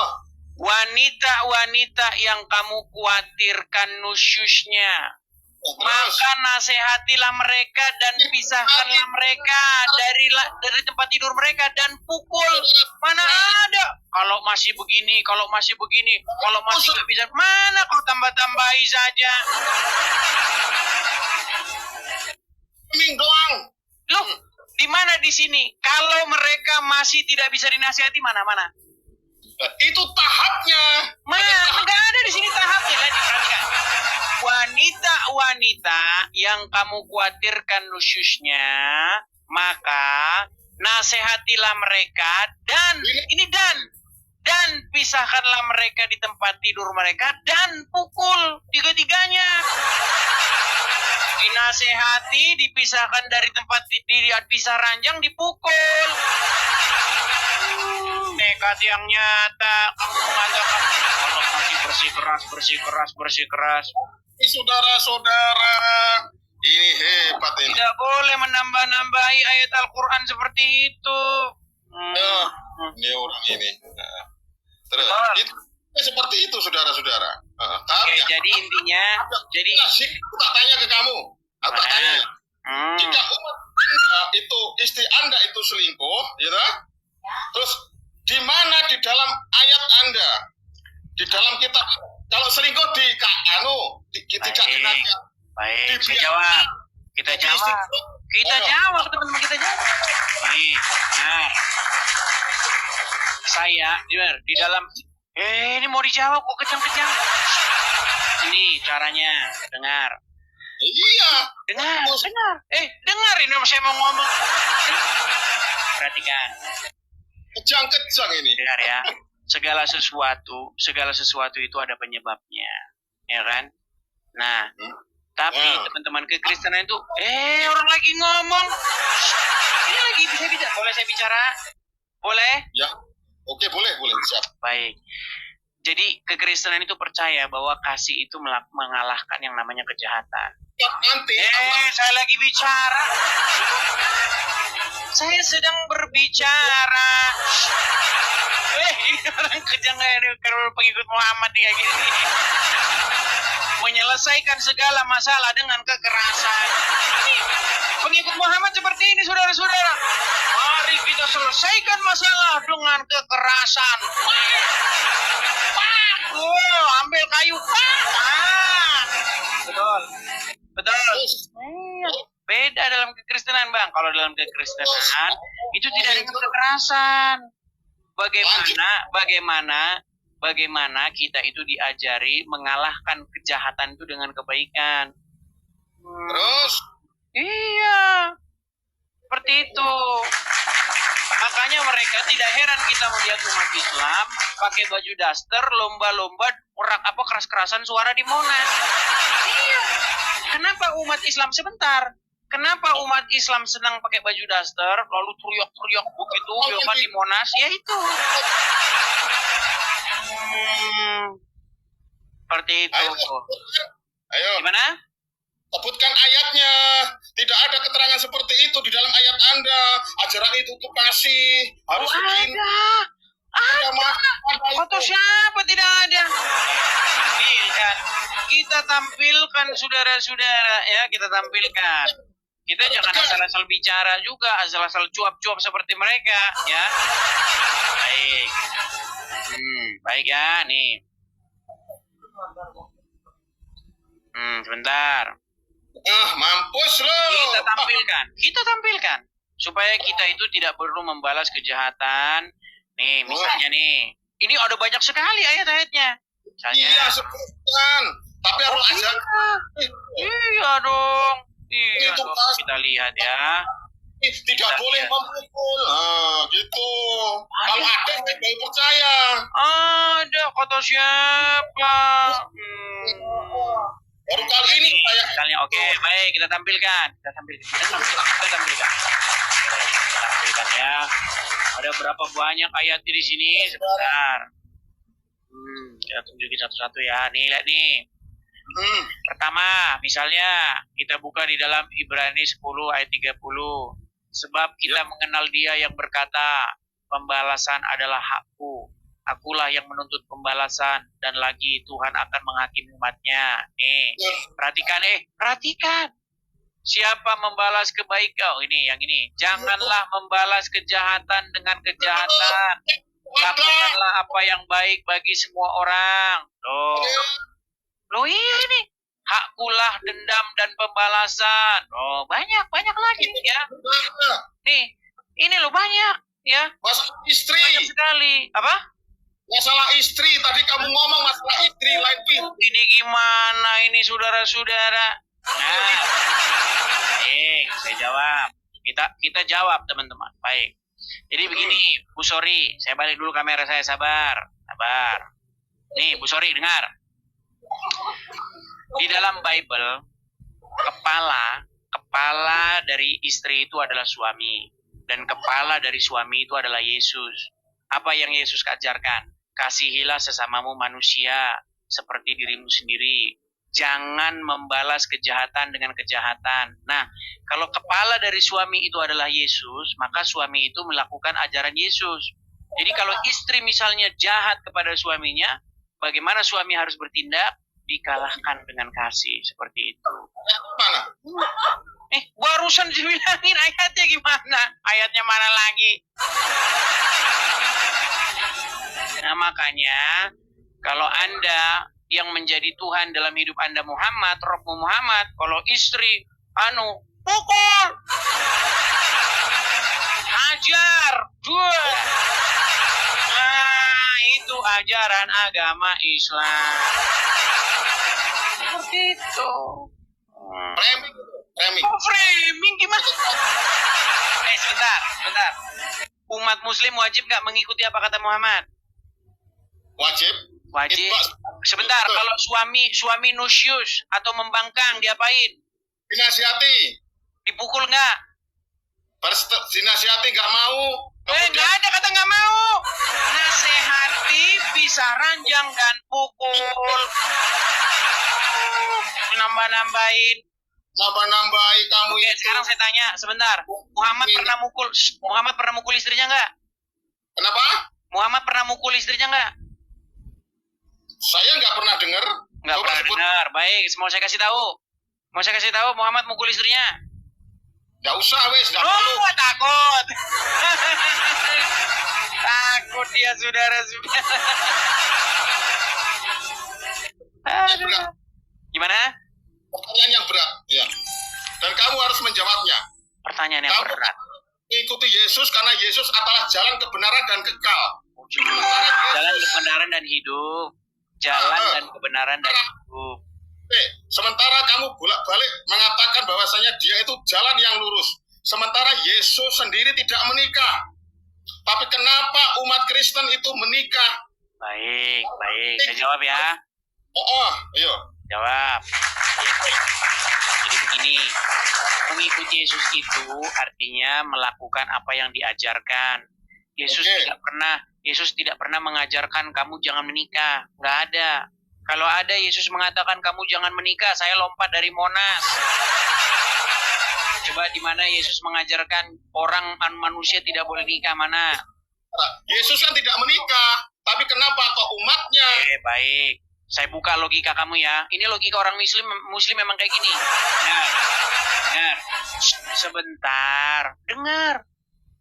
Wanita-wanita yang kamu khawatirkan nusyusnya. Maka nasihatilah mereka dan pisahkanlah mereka dari tempat tidur mereka dan pukul. Mana ada? Kalau masih begini, kalau masih nggak bisa, mana kau tambah-tambahi saja? Doang. Loh, di mana di sini? Kalau mereka masih tidak bisa dinasihati, mana? Itu tahapnya. Mana? Nggak ada di sini tahapnya. Lagi perhatikan. Wanita-wanita yang kamu khawatirkan nusyusnya, maka nasihatilah mereka dan pisahkanlah mereka di tempat tidur mereka dan pukul tiga-tiganya. Dinasehati, dipisahkan dari tempat pisah ranjang, dipukul. Nekat yang nyata, kamu mengatakan kalau masih bersih keras. Saudara-saudara, ini hebat ini. Tidak boleh menambah-nambahi ayat Al-Quran seperti itu. Ini orang ini. Terus, itu seperti itu saudara-saudara. Oke, jadi intinya, aku tak tanya ke kamu. Aku tak tanya. Jika umat Anda itu, istri Anda itu selingkuh, gitu? Terus di mana di dalam ayat Anda, di dalam kitab, kalau selingkuh tidak dinasihati. Baik, kita jawab. Kita jawab, teman-teman, kita jawab. Nih, nah. Saya, di dalam, ini mau dijawab kok kejam-kejam. Ini caranya, dengar. Iya. Dengar. Dengar ini saya mau ngomong. Perhatikan. Kejang-kejang ini. Dengar ya. Segala sesuatu itu ada penyebabnya. Ya kan? Nah, tapi teman-teman kekristenan itu, orang lagi ngomong. Ini lagi bisa bicara. Boleh saya bicara? Boleh? Ya. Oke, boleh, siap. Baik. Jadi kekristenan itu percaya bahwa kasih itu mengalahkan yang namanya kejahatan. Ya, nanti. Saya lagi bicara. Saya sedang berbicara. Ini orang kejang ini kalau pengikut Muhammad kayak gini. Menyelesaikan segala masalah dengan kekerasan. Pengikut Muhammad seperti ini, saudara-saudara. Mari kita selesaikan masalah dengan kekerasan. Ambil kayu. Betul. Beda dalam kekristenan, Bang. Kalau dalam kekristenan itu tidak dengan kekerasan. Bagaimana kita itu diajari mengalahkan kejahatan itu dengan kebaikan. Terus? Iya. Seperti itu. Makanya mereka tidak heran kita melihat umat Islam pakai baju daster, lomba-lomba, keras-kerasan suara di Monas. Iya. Kenapa umat Islam Kenapa umat Islam senang pakai baju daster, lalu teriak-teriak begitu di Monas? Ya itu. Seperti itu. Ayo. Gimana? Sebutkan ayatnya. Tidak ada keterangan seperti itu di dalam ayat Anda. Ajaran itu untuk kasih. Harus begini. Ada. Foto siapa tidak ada? Kita tampilkan saudara-saudara ya, kita tampilkan. Kita jangan asal-asal bicara juga, asal-asal cuap-cuap seperti mereka ya. Baik. Baik ya, nih. Sebentar. Mampus lo. Kita tampilkan supaya kita itu tidak perlu membalas kejahatan. Nih, misalnya nih. Ini ada banyak sekali ayat-ayatnya. Misalnya. Iya, sebutkan. Tapi harus ajar. Iya dong. Kita lihat ya. Tidak boleh memukul. Gitu. Kalau ada, saya baru percaya. Ada, kata siapa? Baru kali ini saya. Misalnya, oke, baik, kita tampilkan. Kita tampilkan ya. Ada berapa banyak ayat di sini? Sebentar. Kita tunjukin satu-satu ya. Nih, lihat nih. Pertama, misalnya kita buka di dalam Ibrani 10 ayat 30. Sebab kita mengenal Dia yang berkata, pembalasan adalah hakku. Akulah yang menuntut pembalasan dan lagi Tuhan akan menghakimi umatnya. Nih, perhatikan. Siapa membalas kebaikan? Ini, yang ini. Janganlah membalas kejahatan dengan kejahatan. Lakukanlah apa yang baik bagi semua orang. Loh iya ini. Hakkulah dendam dan pembalasan. Banyak lagi ya. Nih, ini loh banyak ya. Masalah istri. Banyak sekali. Apa? Masalah istri. Tadi kamu ngomong masalah istri lain pintu. Ini gimana ini saudara-saudara? Nah, baik, saya jawab. Kita jawab teman-teman. Baik. Jadi begini, Bu Sori, saya balik dulu kamera saya, sabar. Nih, Bu Sori dengar. Di dalam Bible, kepala dari istri itu adalah suami, dan kepala dari suami itu adalah Yesus. Apa yang Yesus ajarkan? Kasihilah sesamamu manusia seperti dirimu sendiri. Jangan membalas kejahatan dengan kejahatan. Nah, kalau kepala dari suami itu adalah Yesus, maka suami itu melakukan ajaran Yesus. Jadi kalau istri misalnya jahat kepada suaminya, bagaimana suami harus bertindak? Dikalahkan dengan kasih, seperti itu. Mana? Barusan dibilangin ayatnya gimana? Ayatnya mana lagi? Nah, makanya kalau Anda yang menjadi Tuhan dalam hidup Anda Muhammad, Rohmu Muhammad, kalau istri pukul, hajar, dua. Nah, itu ajaran agama Islam. Seperti itu. Framing. Oh, framing gimana? Sebentar. Umat Muslim wajib nggak mengikuti apa kata Muhammad? Wajib. Sebentar, kalau suami nusyus atau membangkang diapain? Dinasihati. Dipukul nggak? Dinasihati nggak mau. Nggak ada kata nggak mau. Nasihati bisa ranjang dan pukul. Nambah-nambahin. Nambah-nambahin kamu Oke, itu. sekarang saya tanya sebentar. Muhammad pernah mukul istrinya nggak? Kenapa? Muhammad pernah mukul istrinya nggak? Saya nggak pernah dengar. Nggak Coba pernah sebut. dengar. Baik, mau saya kasih tahu. Muhammad mukul istrinya. Nggak usah wes, nggak perlu. Oh, takut. Takut dia, saudara. Aduh. Gimana? Pertanyaan yang berat, ya. Dan kamu harus menjawabnya. Pertanyaan yang Kamu berat. ikuti Yesus karena Yesus adalah jalan kebenaran dan kekal. Jalan kebenaran dan hidup. Jalan dan kebenaran dan hidup. Sementara kamu bolak-balik mengatakan bahwasanya dia itu jalan yang lurus. Sementara Yesus sendiri tidak menikah. Tapi kenapa umat Kristen itu menikah? Baik. Saya jawab ya. Ayo. Jawab. Jadi begini, mengikuti Yesus itu artinya melakukan apa yang diajarkan. Yesus tidak pernah mengajarkan kamu jangan menikah. Nggak ada. Kalau ada Yesus mengatakan kamu jangan menikah, saya lompat dari Monas. Coba di mana Yesus mengajarkan orang manusia tidak boleh nikah, mana? Yesus kan tidak menikah, tapi kenapa kok umatnya? Baik. Saya buka logika kamu ya. Ini logika orang Muslim memang kayak gini. Dengar. Sebentar.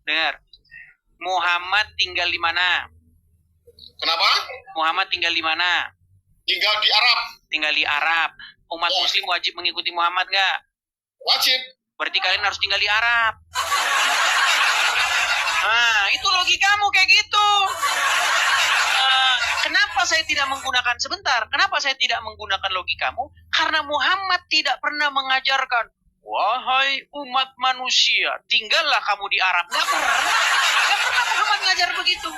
Dengar. Muhammad tinggal di mana? Kenapa? Muhammad tinggal di mana? Tinggal di Arab. Tinggal di Arab. Umat Muslim wajib mengikuti Muhammad nggak? Wajib. Berarti kalian harus tinggal di Arab. Nah, itu logikamu kayak gitu. Kenapa saya tidak menggunakan logikamu? Karena Muhammad tidak pernah mengajarkan, wahai umat manusia, tinggallah kamu di Arab. Nggak pernah Muhammad ngajar begitu.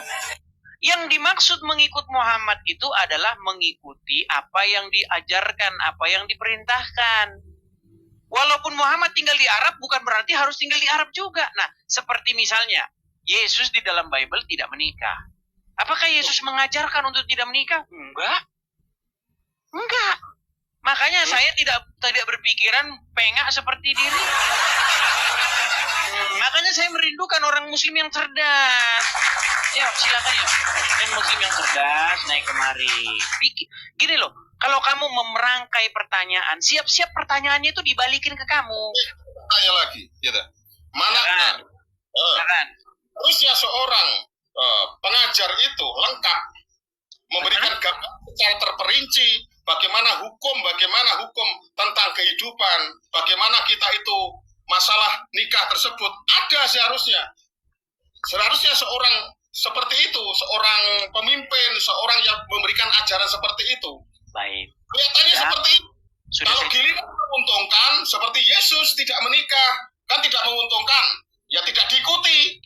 Yang dimaksud mengikut Muhammad itu adalah mengikuti apa yang diajarkan, apa yang diperintahkan. Walaupun Muhammad tinggal di Arab, bukan berarti harus tinggal di Arab juga. Nah, seperti misalnya, Yesus di dalam Bible tidak menikah. Apakah Yesus mengajarkan untuk tidak menikah? Enggak. Makanya saya tidak berpikiran pengak seperti diri. Makanya saya merindukan orang Muslim yang cerdas. Yuk, silakan yuk. Yang Muslim yang cerdas naik kemari. Gini loh, kalau kamu merangkai pertanyaan, siap-siap pertanyaannya itu dibalikin ke kamu. Tanya lagi, gitu. Mana? Harusnya seorang pengajar itu lengkap memberikan gambaran secara terperinci bagaimana hukum tentang kehidupan, bagaimana kita itu masalah nikah tersebut ada seharusnya seorang seperti itu, seorang pemimpin, seorang yang memberikan ajaran seperti itu. Baik. Kelihatannya seperti itu. Kalau giliran menguntungkan seperti Yesus tidak menikah, kan tidak menguntungkan, ya tidak diikuti.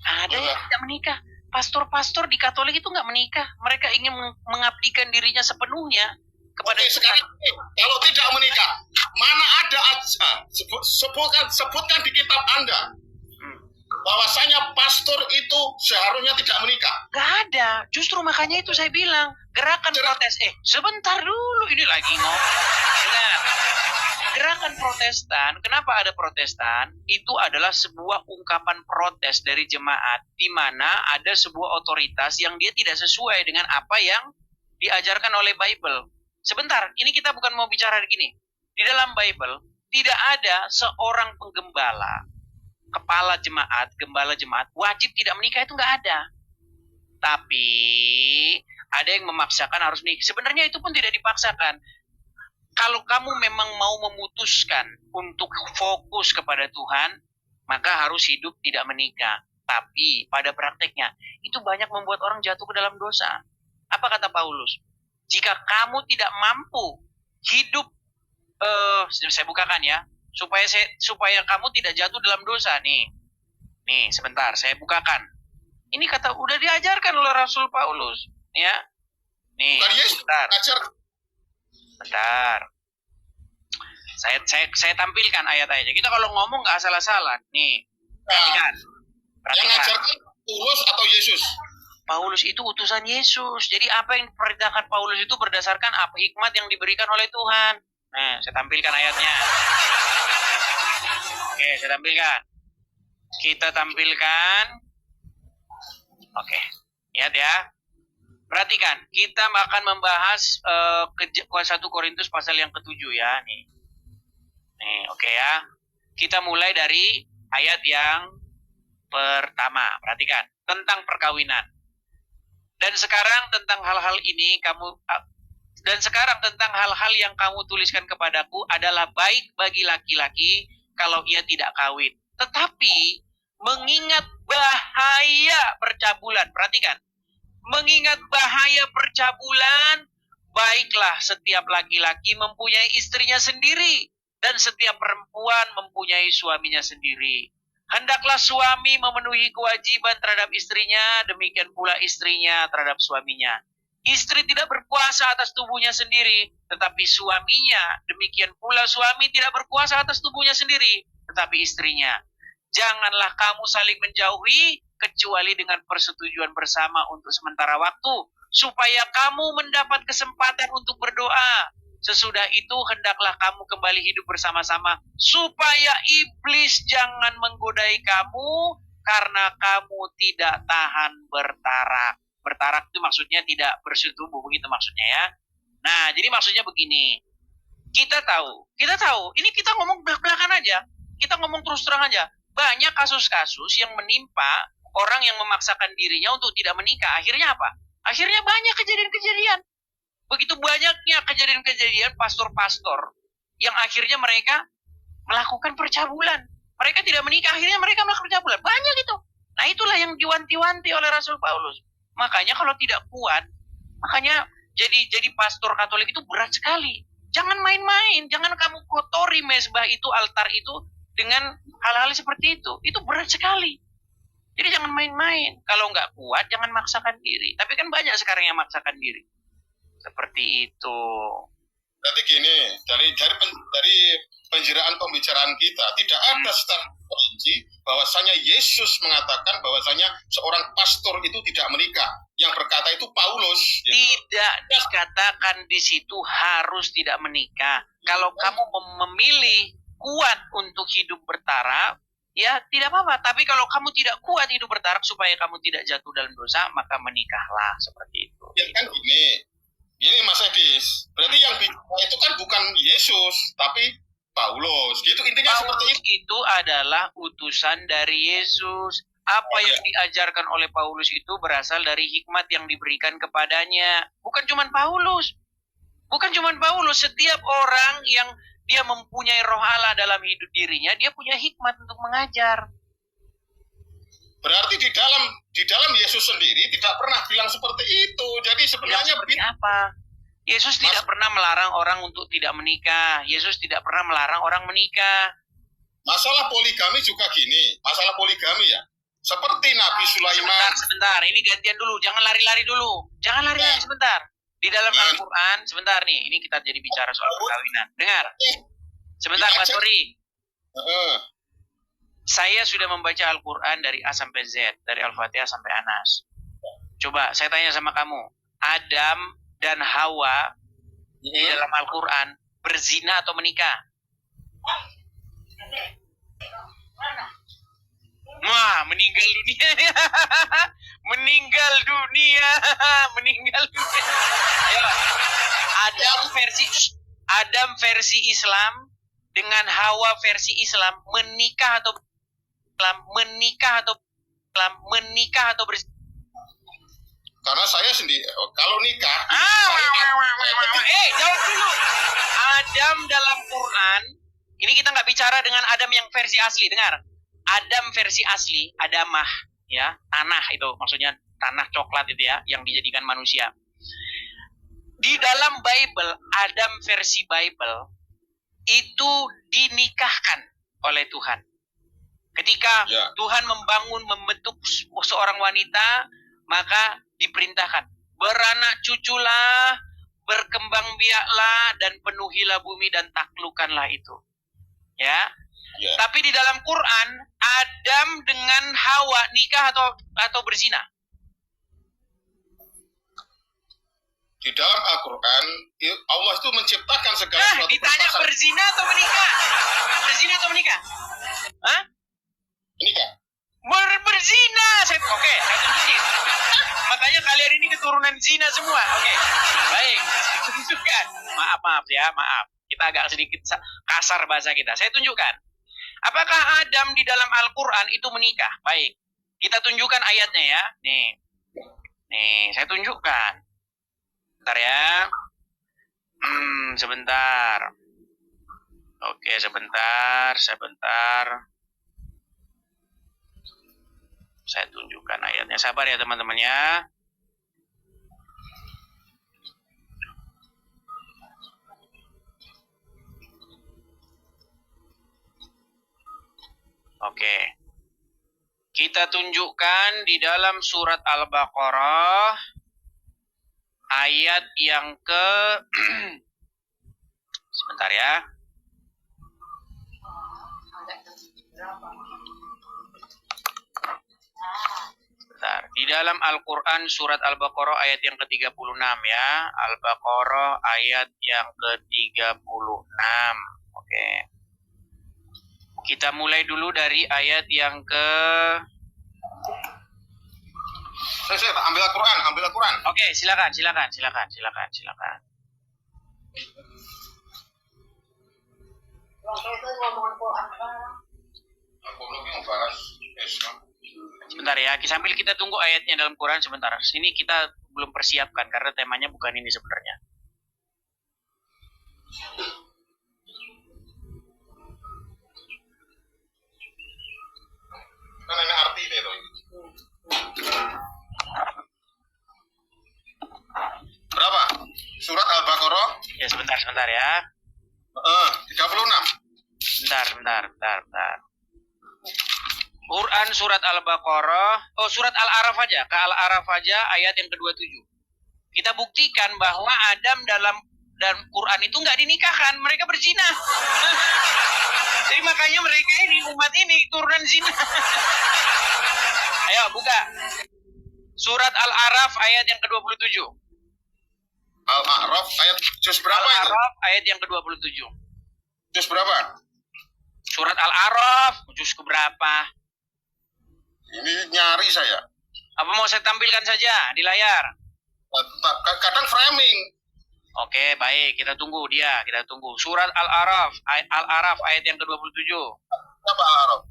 Ada yang tidak menikah. Pastor-pastor di Katolik itu nggak menikah. Mereka ingin mengabdikan dirinya sepenuhnya kepada sekarang kalau tidak menikah, mana ada aja sebutkan di kitab Anda bahwasanya pastor itu seharusnya tidak menikah. Gak ada. Justru makanya itu saya bilang gerakan protes. Sebentar dulu, ini lagi ngomong. Gerakan Protestan, kenapa ada Protestan? Itu adalah sebuah ungkapan protes dari jemaat di mana ada sebuah otoritas yang dia tidak sesuai dengan apa yang diajarkan oleh Bible. Sebentar, ini kita bukan mau bicara gini. Di dalam Bible tidak ada seorang penggembala, kepala jemaat, gembala jemaat wajib tidak menikah, itu nggak ada. Tapi ada yang memaksakan harus menikah. Sebenarnya itu pun tidak dipaksakan. Kalau kamu memang mau memutuskan untuk fokus kepada Tuhan, maka harus hidup tidak menikah. Tapi pada prakteknya, itu banyak membuat orang jatuh ke dalam dosa. Apa kata Paulus? Jika kamu tidak mampu hidup, saya bukakan ya, supaya kamu tidak jatuh dalam dosa nih. Nih, sebentar, saya bukakan. Ini kata udah diajarkan oleh Rasul Paulus, ya. Nih, Bukan Yesus sebentar. ajar. Bentar. Saya tampilkan ayat-ayatnya. Kita kalau ngomong nggak salah-salah. Nih, perhatikan. Yang ngajarkan Paulus atau Yesus? Paulus itu utusan Yesus. Jadi apa yang diperintahkan Paulus itu berdasarkan apa hikmat yang diberikan oleh Tuhan. Nah, saya tampilkan ayatnya. Oke, saya tampilkan. Kita tampilkan. Oke, lihat ya. Perhatikan, kita akan membahas 1 Korintus pasal yang ke-7 ya. Nih, oke ya. Kita mulai dari ayat yang pertama. Perhatikan, tentang perkawinan. Dan sekarang tentang hal-hal yang kamu tuliskan kepadaku adalah baik bagi laki-laki kalau ia tidak kawin. Tetapi mengingat bahaya percabulan, perhatikan, mengingat bahaya percabulan, baiklah setiap laki-laki mempunyai istrinya sendiri, dan setiap perempuan mempunyai suaminya sendiri. Hendaklah suami memenuhi kewajiban terhadap istrinya, demikian pula istrinya terhadap suaminya. Istri tidak berkuasa atas tubuhnya sendiri, tetapi suaminya, demikian pula suami tidak berkuasa atas tubuhnya sendiri, tetapi istrinya. Janganlah kamu saling menjauhi, kecuali dengan persetujuan bersama untuk sementara waktu, supaya kamu mendapat kesempatan untuk berdoa. Sesudah itu hendaklah kamu kembali hidup bersama-sama, supaya iblis jangan menggodai kamu, karena kamu tidak tahan bertarak. Bertarak itu maksudnya tidak bersetubuh, begitu maksudnya ya. Nah, jadi maksudnya begini, kita tahu, ini kita ngomong belak-belakan aja, kita ngomong terus terang aja. Banyak kasus-kasus yang menimpa orang yang memaksakan dirinya untuk tidak menikah. Akhirnya apa? Akhirnya banyak kejadian-kejadian. Begitu banyaknya kejadian-kejadian pastor-pastor yang akhirnya mereka melakukan percabulan. Mereka tidak menikah, akhirnya mereka melakukan percabulan. Banyak itu. Nah, itulah yang diwanti-wanti oleh Rasul Paulus. Makanya kalau tidak kuat, makanya jadi pastor Katolik itu berat sekali. Jangan main-main, jangan kamu kotori mezbah itu, altar itu dengan hal-hal seperti itu. Itu berat sekali. Jadi jangan main-main. Kalau nggak kuat, jangan maksakan diri. Tapi kan banyak sekarang yang maksakan diri. Seperti itu. Berarti gini, dari penjiraan pembicaraan kita tidak ada secara rinci bahwasanya Yesus mengatakan bahwasanya seorang pastor itu tidak menikah. Yang berkata itu Paulus. Gitu. Tidak dikatakan di situ harus tidak menikah. Kalau kamu memilih kuat untuk hidup bertarak, ya tidak apa-apa. Tapi kalau kamu tidak kuat hidup bertarak supaya kamu tidak jatuh dalam dosa, maka menikahlah seperti itu. Ya kan Ini Mas Edis, berarti yang bicara itu kan bukan Yesus, tapi Paulus. Gitu intinya Paulus seperti itu. itu adalah utusan dari Yesus. Apa yang diajarkan oleh Paulus itu berasal dari hikmat yang diberikan kepadanya. Bukan cuma Paulus. Setiap orang yang dia mempunyai roh Allah dalam hidup dirinya, dia punya hikmat untuk mengajar. Berarti di dalam Yesus sendiri tidak pernah bilang seperti itu. Jadi sebenarnya seperti apa? Yesus tidak pernah melarang orang untuk tidak menikah. Yesus tidak pernah melarang orang menikah. Masalah poligami juga gini. Masalah poligami ya. Seperti Nabi Sulaiman. Sebentar. Ini gantian dulu. Jangan lari-lari dulu. Sebentar. Di dalam Al-Quran, sebentar nih. Ini kita jadi bicara soal perkawinan. Dengar. Sebentar, Pak Sori. Saya sudah membaca Al-Quran dari A sampai Z. Dari Al-Fatihah sampai Anas. Coba, saya tanya sama kamu. Adam dan Hawa di dalam Al-Quran berzina atau menikah? Wah, meninggal dunia. meninggal dunia. Ayo. Adam versi Islam dengan Hawa versi Islam menikah atau berzina? Karena saya sendiri kalau nikah jawab dulu. Adam dalam Quran, ini kita nggak bicara dengan Adam yang versi asli, dengar. Adam versi asli, Adamah, ya, tanah itu, maksudnya tanah coklat itu ya, yang dijadikan manusia. Di dalam Bible, Adam versi Bible, itu dinikahkan oleh Tuhan. Ketika Tuhan membentuk seorang wanita, maka diperintahkan, beranak cuculah, berkembang biaklah, dan penuhilah bumi dan taklukkanlah itu. Ya. Tapi di dalam Quran, Adam dengan Hawa nikah atau berzina? Di dalam Al-Quran, Allah itu menciptakan segala sesuatu. Ditanya berzina atau menikah? Berzina atau menikah? Hah? Menikah. Berzina. Saya tunjukin. Makanya kalian ini keturunan zina semua. Oke. Baik. Tunjukkan. Maaf ya, maaf. Kita agak sedikit kasar bahasa kita. Saya tunjukkan. Apakah Adam di dalam Al-Quran itu menikah? Baik. Kita tunjukkan ayatnya ya. Nih, saya tunjukkan. Bentar ya. Sebentar. Oke, sebentar. Saya tunjukkan ayatnya. Sabar ya teman-teman ya. Oke. Kita tunjukkan di dalam surat Al-Baqarah ayat yang ke sebentar ya. Sebentar. Di dalam Al-Quran surat Al-Baqarah ayat yang ke-36 ya. Al-Baqarah ayat yang ke-36. Oke. Kita mulai dulu dari ayat yang ke... Saya ambil Al-Quran. Oke, silakan. Sebentar ya, sambil kita tunggu ayatnya dalam Quran sebentar. Sini kita belum persiapkan karena temanya bukan ini sebenarnya. Kan ini artinya itu. Berapa? Surat Al-Baqarah? Ya sebentar ya. 36. Bentar. Quran surat Al-Baqarah, surat Al-Araf aja, ke Al-Araf aja ayat yang ke-27. Kita buktikan bahwa Adam dalam Quran itu nggak dinikahkan, mereka berzina. Jadi makanya mereka ini, umat ini turunan zina. Ayo buka. Surat Al-Araf ayat yang ke-27. Al-A'raf ayat juz berapa itu? Al-Araf ayat yang ke-27. Juz berapa? Surat Al-Araf juz keberapa? Ini nyari saya. Apa mau saya tampilkan saja di layar? Kadang framing. Oke, baik. Kita tunggu dia. Surat Al-Araf ayat yang ke-27. Apa Al-Araf?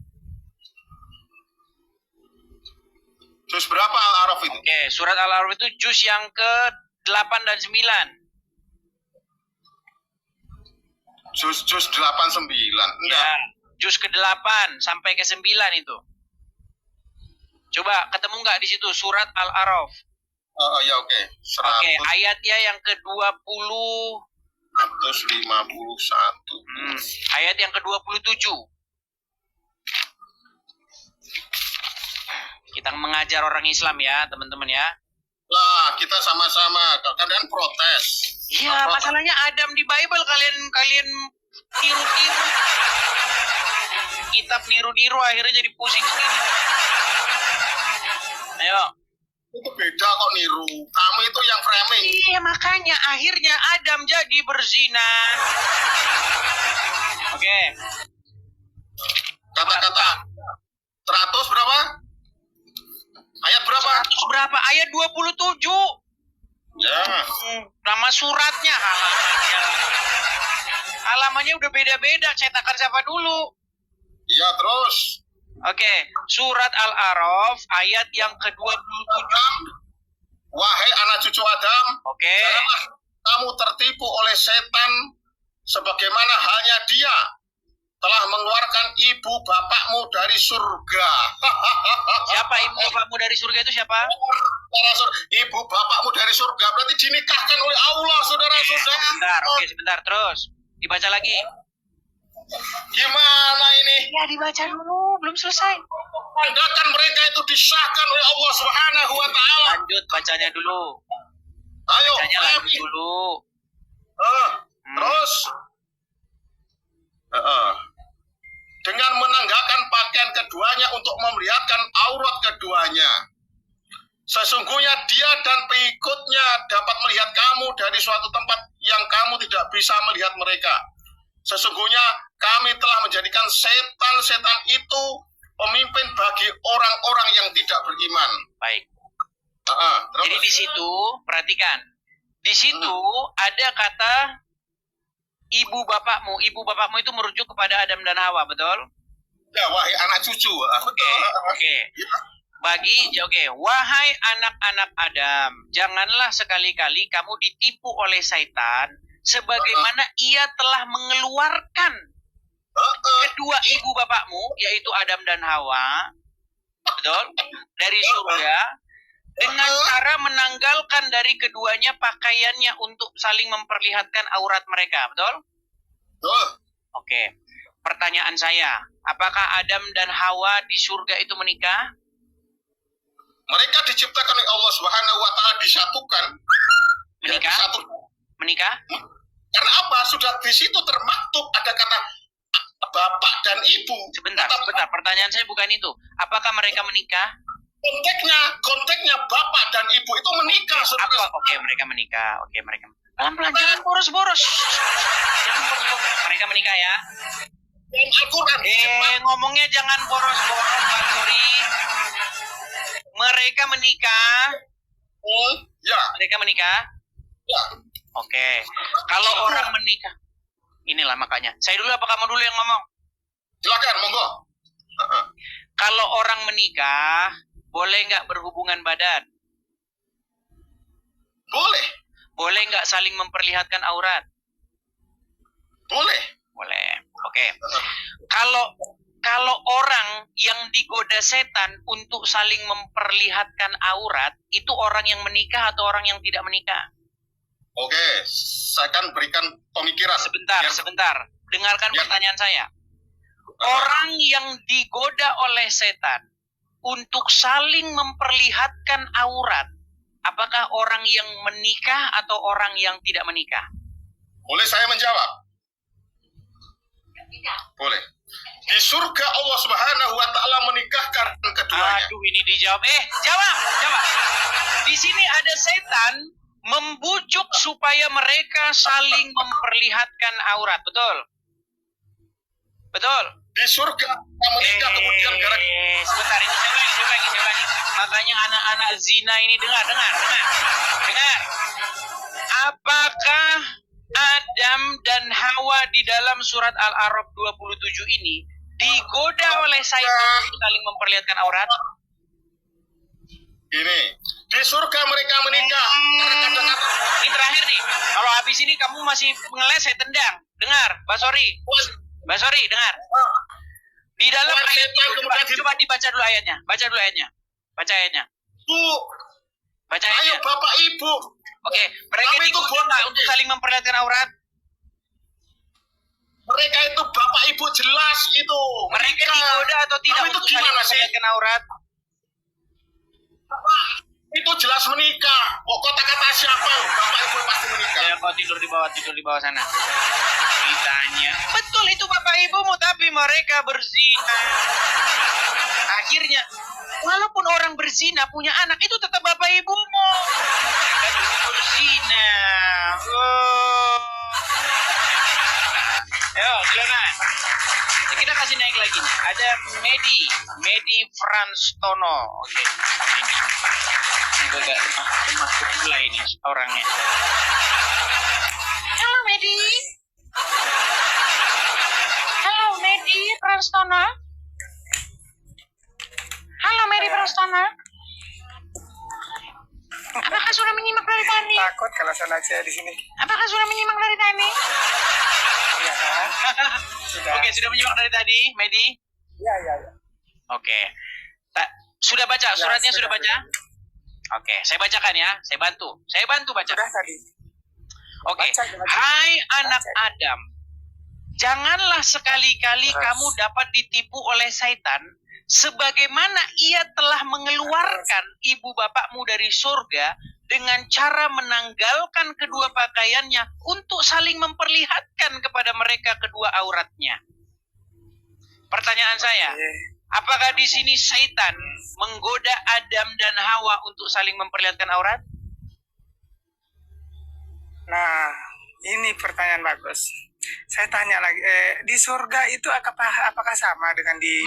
Juz berapa Al-Araf itu? Oke, surat Al-Araf itu juz yang ke-8 dan 9. Juz 8 9. Ya, juz ke-8 sampai ke 9 itu. Coba ketemu nggak di situ surat Al-Araf? Ya oke. Oke, ayatnya yang ke-20. 151. Ayat yang ke-27. Kita mengajar orang Islam ya, teman-teman ya. Lah, kita sama-sama. Kadang protes. Iya, masalahnya Adam di Bible kalian tiru-tiru. Kitab niru-niru akhirnya jadi pusing sendiri. Ayo. Itu beda kok niru. Kamu itu yang framing. Iya, makanya akhirnya Adam jadi berzina. Oke. Kata-kata 100 berapa? Ayat berapa? 100 berapa? Ayat 27. Ya. Nama suratnya, halamannya udah beda-beda. Cetakan siapa dulu? Iya, terus. Oke, surat Al-Araf ayat yang ke-27. Wahai anak cucu Adam, Oke. janganlah kamu tertipu oleh setan sebagaimana halnya dia telah mengeluarkan ibu bapakmu dari surga. Siapa ibu bapakmu dari surga itu siapa? Ibu bapakmu dari surga berarti dinikahkan oleh Allah, saudara-saudara. Sebentar, oke sebentar, terus dibaca lagi. Gimana ini? Ya dibaca dulu, belum selesai. Tindakan mereka itu disahkan oleh Allah Subhanahu wa taala. Lanjut bacanya dulu. Ayo, Bacanya ayo. lanjut dulu. Terus dengan menanggalkan pakaian keduanya untuk memperlihatkan aurat keduanya. Sesungguhnya dia dan pengikutnya dapat melihat kamu dari suatu tempat yang kamu tidak bisa melihat mereka. Sesungguhnya kami telah menjadikan setan-setan itu pemimpin bagi orang-orang yang tidak beriman. Baik. Terus? Jadi di situ perhatikan. Di situ ada kata ibu bapakmu. Ibu bapakmu itu merujuk kepada Adam dan Hawa, betul? Ya, wahai anak cucu. Oke. Wahai anak-anak Adam, janganlah sekali-kali kamu ditipu oleh syaitan sebagaimana ia telah mengeluarkan kedua ibu bapakmu, yaitu Adam dan Hawa, betul? Dari surga dengan cara menanggalkan dari keduanya pakaiannya untuk saling memperlihatkan aurat mereka, betul? Oke. Pertanyaan saya, apakah Adam dan Hawa di surga itu menikah? Mereka diciptakan oleh Allah Subhanahu wa taala disatukan. Menikah? Ya, disatukan. Menikah? Karena apa? Sudah di situ termaktub ada kata bapak dan ibu. Sebentar. Pertanyaan saya bukan itu. Apakah mereka menikah? Konteksnya bapak dan ibu itu menikah. Oke, mereka menikah. Pelan-pelan, jangan boros-boros. Mereka menikah ya. Al-Quran. Ngomongnya jangan boros-boros, Pak Suri. Mereka menikah. Ya. Mereka menikah. Ya. Oke. Kalau orang menikah, inilah makanya. Saya dulu apa kamu dulu yang ngomong? Silakan, monggo. Kalau orang menikah, boleh nggak berhubungan badan? Boleh. Boleh nggak saling memperlihatkan aurat? Boleh. Boleh. Oke. Kalau orang yang digoda setan untuk saling memperlihatkan aurat, itu orang yang menikah atau orang yang tidak menikah? Oke, saya akan berikan pemikiran. Sebentar. Dengarkan pertanyaan saya. Orang yang digoda oleh setan untuk saling memperlihatkan aurat, apakah orang yang menikah atau orang yang tidak menikah? Boleh saya menjawab? Boleh. Di surga Allah Subhanahu wa taala menikahkan keduanya. Aduh, ini dijawab. Jawab. Di sini ada setan membujuk supaya mereka saling memperlihatkan aurat, betul? Betul? Di surga menikah kemudian sebentar, ini saya ulangi. Makanya anak-anak zina ini dengar. Apakah Adam dan Hawa di dalam surat Al-A'raf 27 ini digoda oleh syaitan untuk saling memperlihatkan aurat? Ini di surga mereka menikah. Ini terakhir nih. Kalau habis ini kamu masih ngeles, saya tendang. Dengar, Basori, dengar. Di dalam ayat itu, coba dibaca dulu ayatnya. Baca ayatnya. Ayo bapak ibu. Oke, mereka digoda untuk saling memperlihatkan aurat. Mereka itu bapak ibu jelas itu. Mereka digoda atau tidak untuk saling memperlihatkan aurat? Itu jelas menikah. Kata-kata siapa? Bapak ibu pasti menikah. Ya, kau tidur di bawah sana. Ditanya, betul itu bapak ibumu, tapi mereka berzina. Akhirnya, walaupun orang berzina punya anak, itu tetap bapak ibumu. Mereka berzina. Yo, silakan. Kita kasih naik lagi. Ada Medi Franstono. Oke. Ini agak masuk pula ini orangnya. Halo Medi Franstono. Apakah sudah menyimak dari tadi? Takut kalau saya di sini. Apakah sudah menyimak dari tadi? Iya kan? Sudah. Oke, sudah menyimak dari tadi, Medi? Iya. Oke. Sudah baca suratnya, sudah baca? Oke, saya bacakan ya. Saya bantu baca. Sudah tadi. Oke. Baca. Hai anak Adam, janganlah sekali-kali Terus. kamu dapat ditipu oleh Satan, sebagaimana ia telah mengeluarkan ibu bapakmu dari surga dengan cara menanggalkan kedua pakaiannya untuk saling memperlihatkan kepada mereka kedua auratnya. Pertanyaan saya, apakah di sini Satan menggoda Adam dan Hawa untuk saling memperlihatkan aurat? Nah, ini pertanyaan bagus. Saya tanya lagi, di surga itu apakah sama dengan di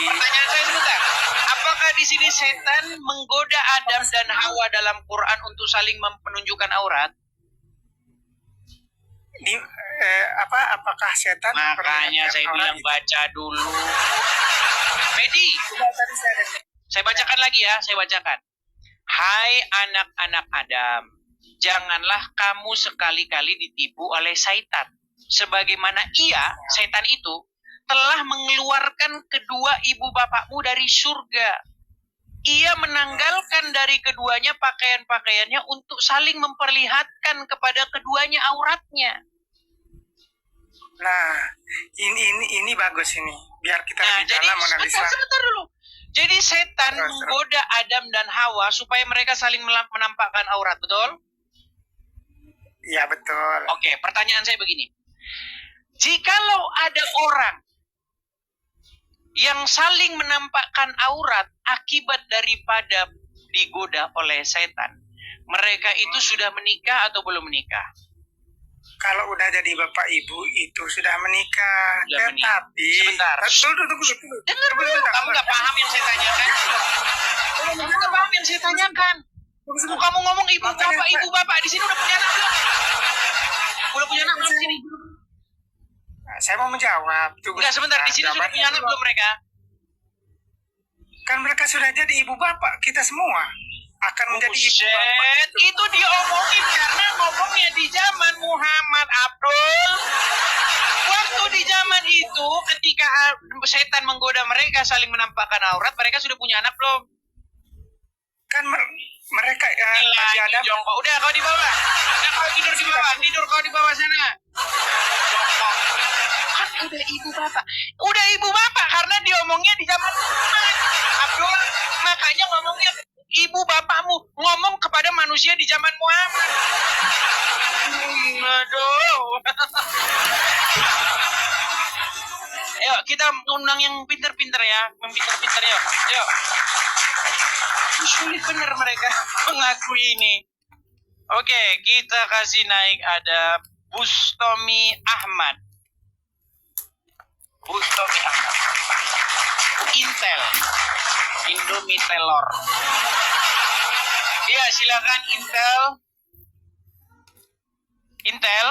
Pertanyaan saya sebentar. Apakah di sini setan menggoda Adam dan Hawa dalam Quran untuk saling menunjukkan aurat? Apakah setan? Makanya saya bilang baca dulu. Medi, Tadi saya bacakan lagi ya, saya bacakan. Hai anak-anak Adam, janganlah kamu sekali-kali ditipu oleh Satan. Sebagaimana setan itu, telah mengeluarkan kedua ibu bapakmu dari surga. Ia menanggalkan dari keduanya pakaian-pakaiannya untuk saling memperlihatkan kepada keduanya auratnya. Nah, ini bagus ini. Biar kita lebih dalam menganalisa. Sebentar dulu. Jadi setan menggoda Adam dan Hawa supaya mereka saling menampakkan aurat, betul? Iya, betul. Oke, pertanyaan saya begini. Jikalau ada orang yang saling menampakkan aurat akibat daripada digoda oleh setan, mereka itu sudah menikah atau belum menikah? Kalau udah jadi bapak ibu itu sudah menikah. Sudah menikah. Tetapi Sebentar. Tunggu. Dengar dulu, kamu nggak paham yang saya tanyakan? Kamu nggak paham yang saya tanyakan? Kamu ngomong ibu bapak di sini udah punya anak belum? Udah punya anak belum di sini? Nah, saya mau menjawab. Enggak, sebentar, di sini sudah punya anak belum mereka? Kan mereka sudah jadi ibu bapak, kita semua akan menjadi ibu bapak. Itu diomongin karena ngomongnya di zaman Muhammad Abdul. Waktu di zaman itu ketika setan menggoda mereka saling menampakkan aurat, mereka sudah punya anak belum? Kan mereka Lagi Adam. jongkok. Udah kau di bawah. Udah kau tidur di bawah. Tidur kau di bawah sana. Jongkok. Kan udah ibu bapak. Udah ibu bapak karena diomongnya di zaman Muhammad Abdul. Makanya ngomongnya ibu bapakmu ngomong kepada manusia di zaman Muhammad. Aduh. Ayo kita undang yang pinter-pinter ya. Yang pinter-pinter yuk. Yuk. Sulit bener mereka mengakui ini. Oke, kita kasih naik ada Bustomi Ahmad. Bustomi Ahmad. Intel. Indomie Telor. Iya, silakan Intel. Intel.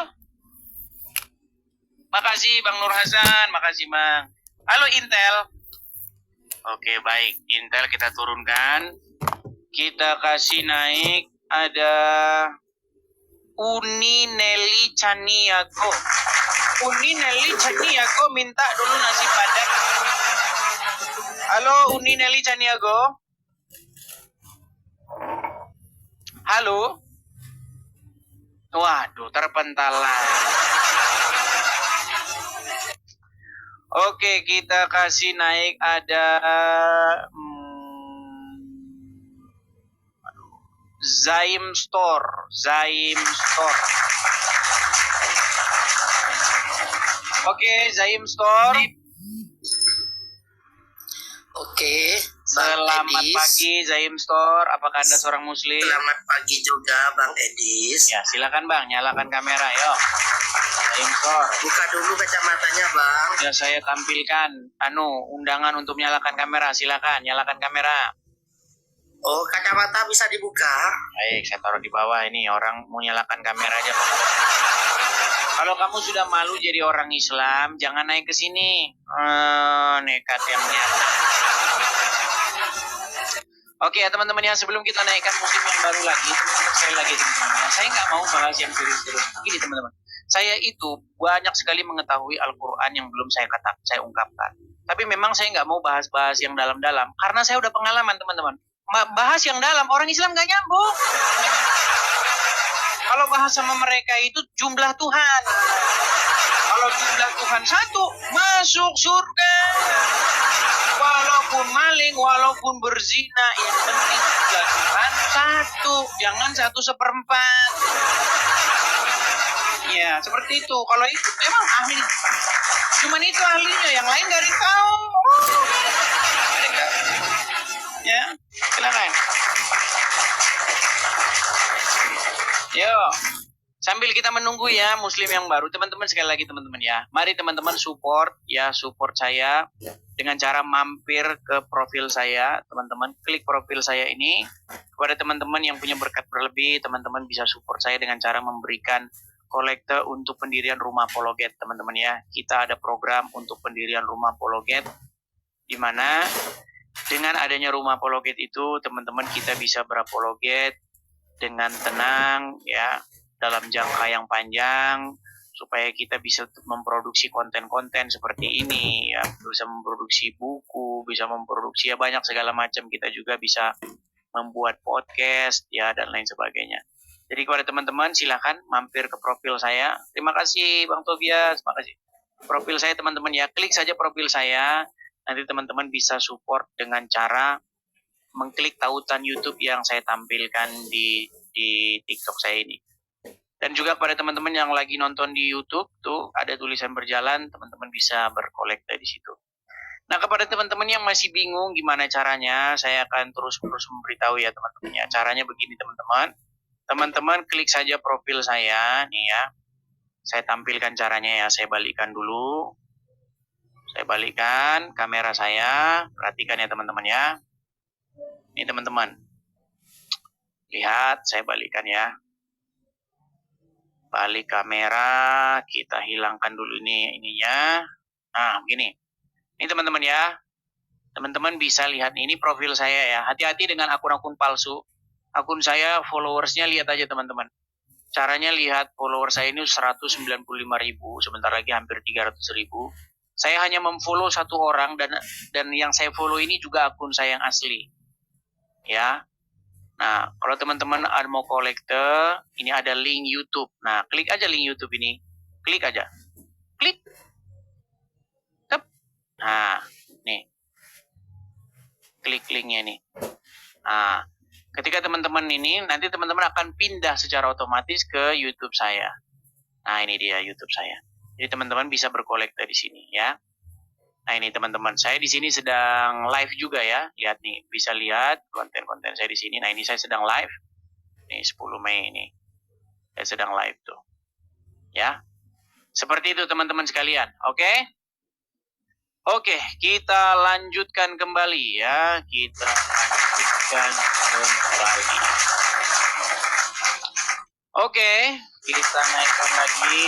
Makasih Bang Nur Hasan, makasih Bang. Halo Intel. Oke, baik. Intel kita turunkan. Kita kasih naik ada Uni Nelly Caniago. Uni Nelly Caniago minta dulu nasi padang. Halo Uni Nelly Caniago. Halo. Waduh, terpentalan. Oke, kita kasih naik ada Zaim Store. Oke, Zaim Store. Oke, Selamat pagi Zaim Store. Apakah Anda seorang muslim? Selamat pagi juga Bang Edis. Ya, silakan Bang, nyalakan kamera, yuk. Zaim Store. Buka dulu kacamatanya Bang. Ya, saya tampilkan undangan untuk menyalakan kamera. Silakan, nyalakan kamera. Oh, kacamata bisa dibuka. Baik, saya taruh di bawah ini. Orang mau nyalakan kamera aja. Kalau kamu sudah malu jadi orang Islam, jangan naik ke sini. Nekat yang nyata. Oke ya teman-teman ya, sebelum kita naikkan muslim yang baru lagi, teman-teman sekali lagi teman-teman ya, saya nggak mau bahas yang serius-serius. Begini teman-teman, saya itu banyak sekali mengetahui Al-Quran yang belum saya ungkapkan. Tapi memang saya nggak mau bahas-bahas yang dalam-dalam, karena saya udah pengalaman teman-teman. Bahas yang dalam, orang Islam nggak nyambung. Kalau bahas sama mereka itu jumlah Tuhan. Kalau jumlah Tuhan satu, masuk surga. Walaupun maling, walaupun berzina, yang penting jumlah Tuhan satu. Jangan 1/4. Ya, seperti itu. Kalau itu memang ahli. Cuman itu ahlinya, yang lain dari kau. Ya, silakan. Yo, sambil kita menunggu ya muslim yang baru, teman-teman sekali lagi teman-teman ya. Mari teman-teman support saya dengan cara mampir ke profil saya, teman-teman klik profil saya ini. Kepada teman-teman yang punya berkat berlebih, teman-teman bisa support saya dengan cara memberikan kolekte untuk pendirian rumah apologet, teman-teman ya. Kita ada program untuk pendirian rumah apologet, di mana dengan adanya rumah apologet itu, teman-teman kita bisa berapologet dengan tenang ya, dalam jangka yang panjang, supaya kita bisa memproduksi konten-konten seperti ini ya, bisa memproduksi buku, bisa memproduksi ya banyak segala macam. Kita juga bisa membuat podcast ya dan lain sebagainya. Jadi kepada teman-teman silakan mampir ke profil saya. Terima kasih Bang Tobias, terima kasih. Profil saya teman-teman ya, klik saja profil saya. Nanti teman-teman bisa support dengan cara mengklik tautan YouTube yang saya tampilkan di TikTok saya ini. Dan juga pada teman-teman yang lagi nonton di YouTube, tuh ada tulisan berjalan, teman-teman bisa berkolekte di situ. Nah, kepada teman-teman yang masih bingung gimana caranya, saya akan terus-menerus memberitahu ya teman-teman ya. Caranya begini teman-teman. Teman-teman klik saja profil saya, nih ya. Saya tampilkan caranya ya, saya balikkan dulu. Saya balikkan kamera saya, perhatikan ya teman-teman ya. Ini teman-teman, lihat saya balikkan ya. Balik kamera, kita hilangkan dulu ininya. Nah begini, ini teman-teman ya. Teman-teman bisa lihat ini profil saya ya. Hati-hati dengan akun-akun palsu. Akun saya followersnya lihat aja teman-teman. Caranya lihat follower saya ini 195.000, sebentar lagi hampir 300.000. Saya hanya memfollow satu orang dan yang saya follow ini juga akun saya yang asli. Ya, nah kalau teman-teman ada mau kolekte, ini ada link YouTube. Nah klik aja link YouTube ini, klik aja, klik, tep. Nah nih, klik linknya nih. Nah ketika teman-teman ini, nanti teman-teman akan pindah secara otomatis ke YouTube saya. Nah ini dia YouTube saya. Jadi teman-teman bisa berkolekte di sini ya. Nah ini teman-teman, saya di sini sedang live juga ya. Lihat nih, bisa lihat konten-konten saya di sini. Nah ini saya sedang live. Nih 10 Mei ini. Saya sedang live tuh. Ya. Seperti itu teman-teman sekalian. Oke? Oke, kita lanjutkan kembali ya. Kita lanjutkan kembali. Oke, kita naikkan lagi.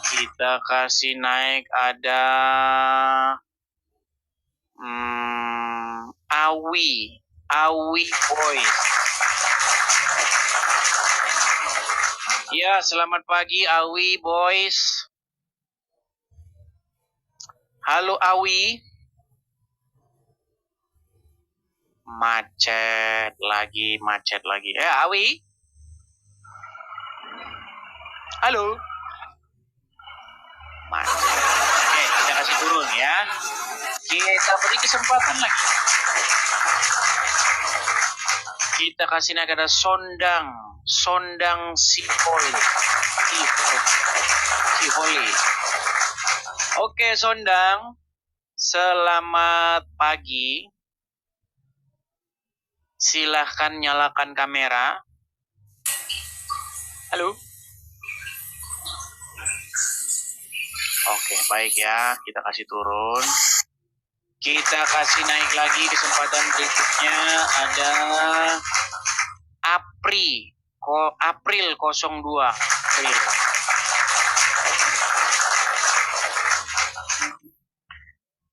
Kita kasih naik ada Awi Boys. Ya, selamat pagi Awi Boys. Halo Awi. Macet lagi. Awi. Halo. Macet. Oke, kita kasih turun ya. Kita beri kesempatan lagi. Kita kasih naik ada Sondang Siholi. Oke, Sondang. Selamat pagi. Silahkan nyalakan kamera. Halo. Oke, baik ya. Kita kasih turun. Kita kasih naik lagi kesempatan berikutnya ada April 02. April.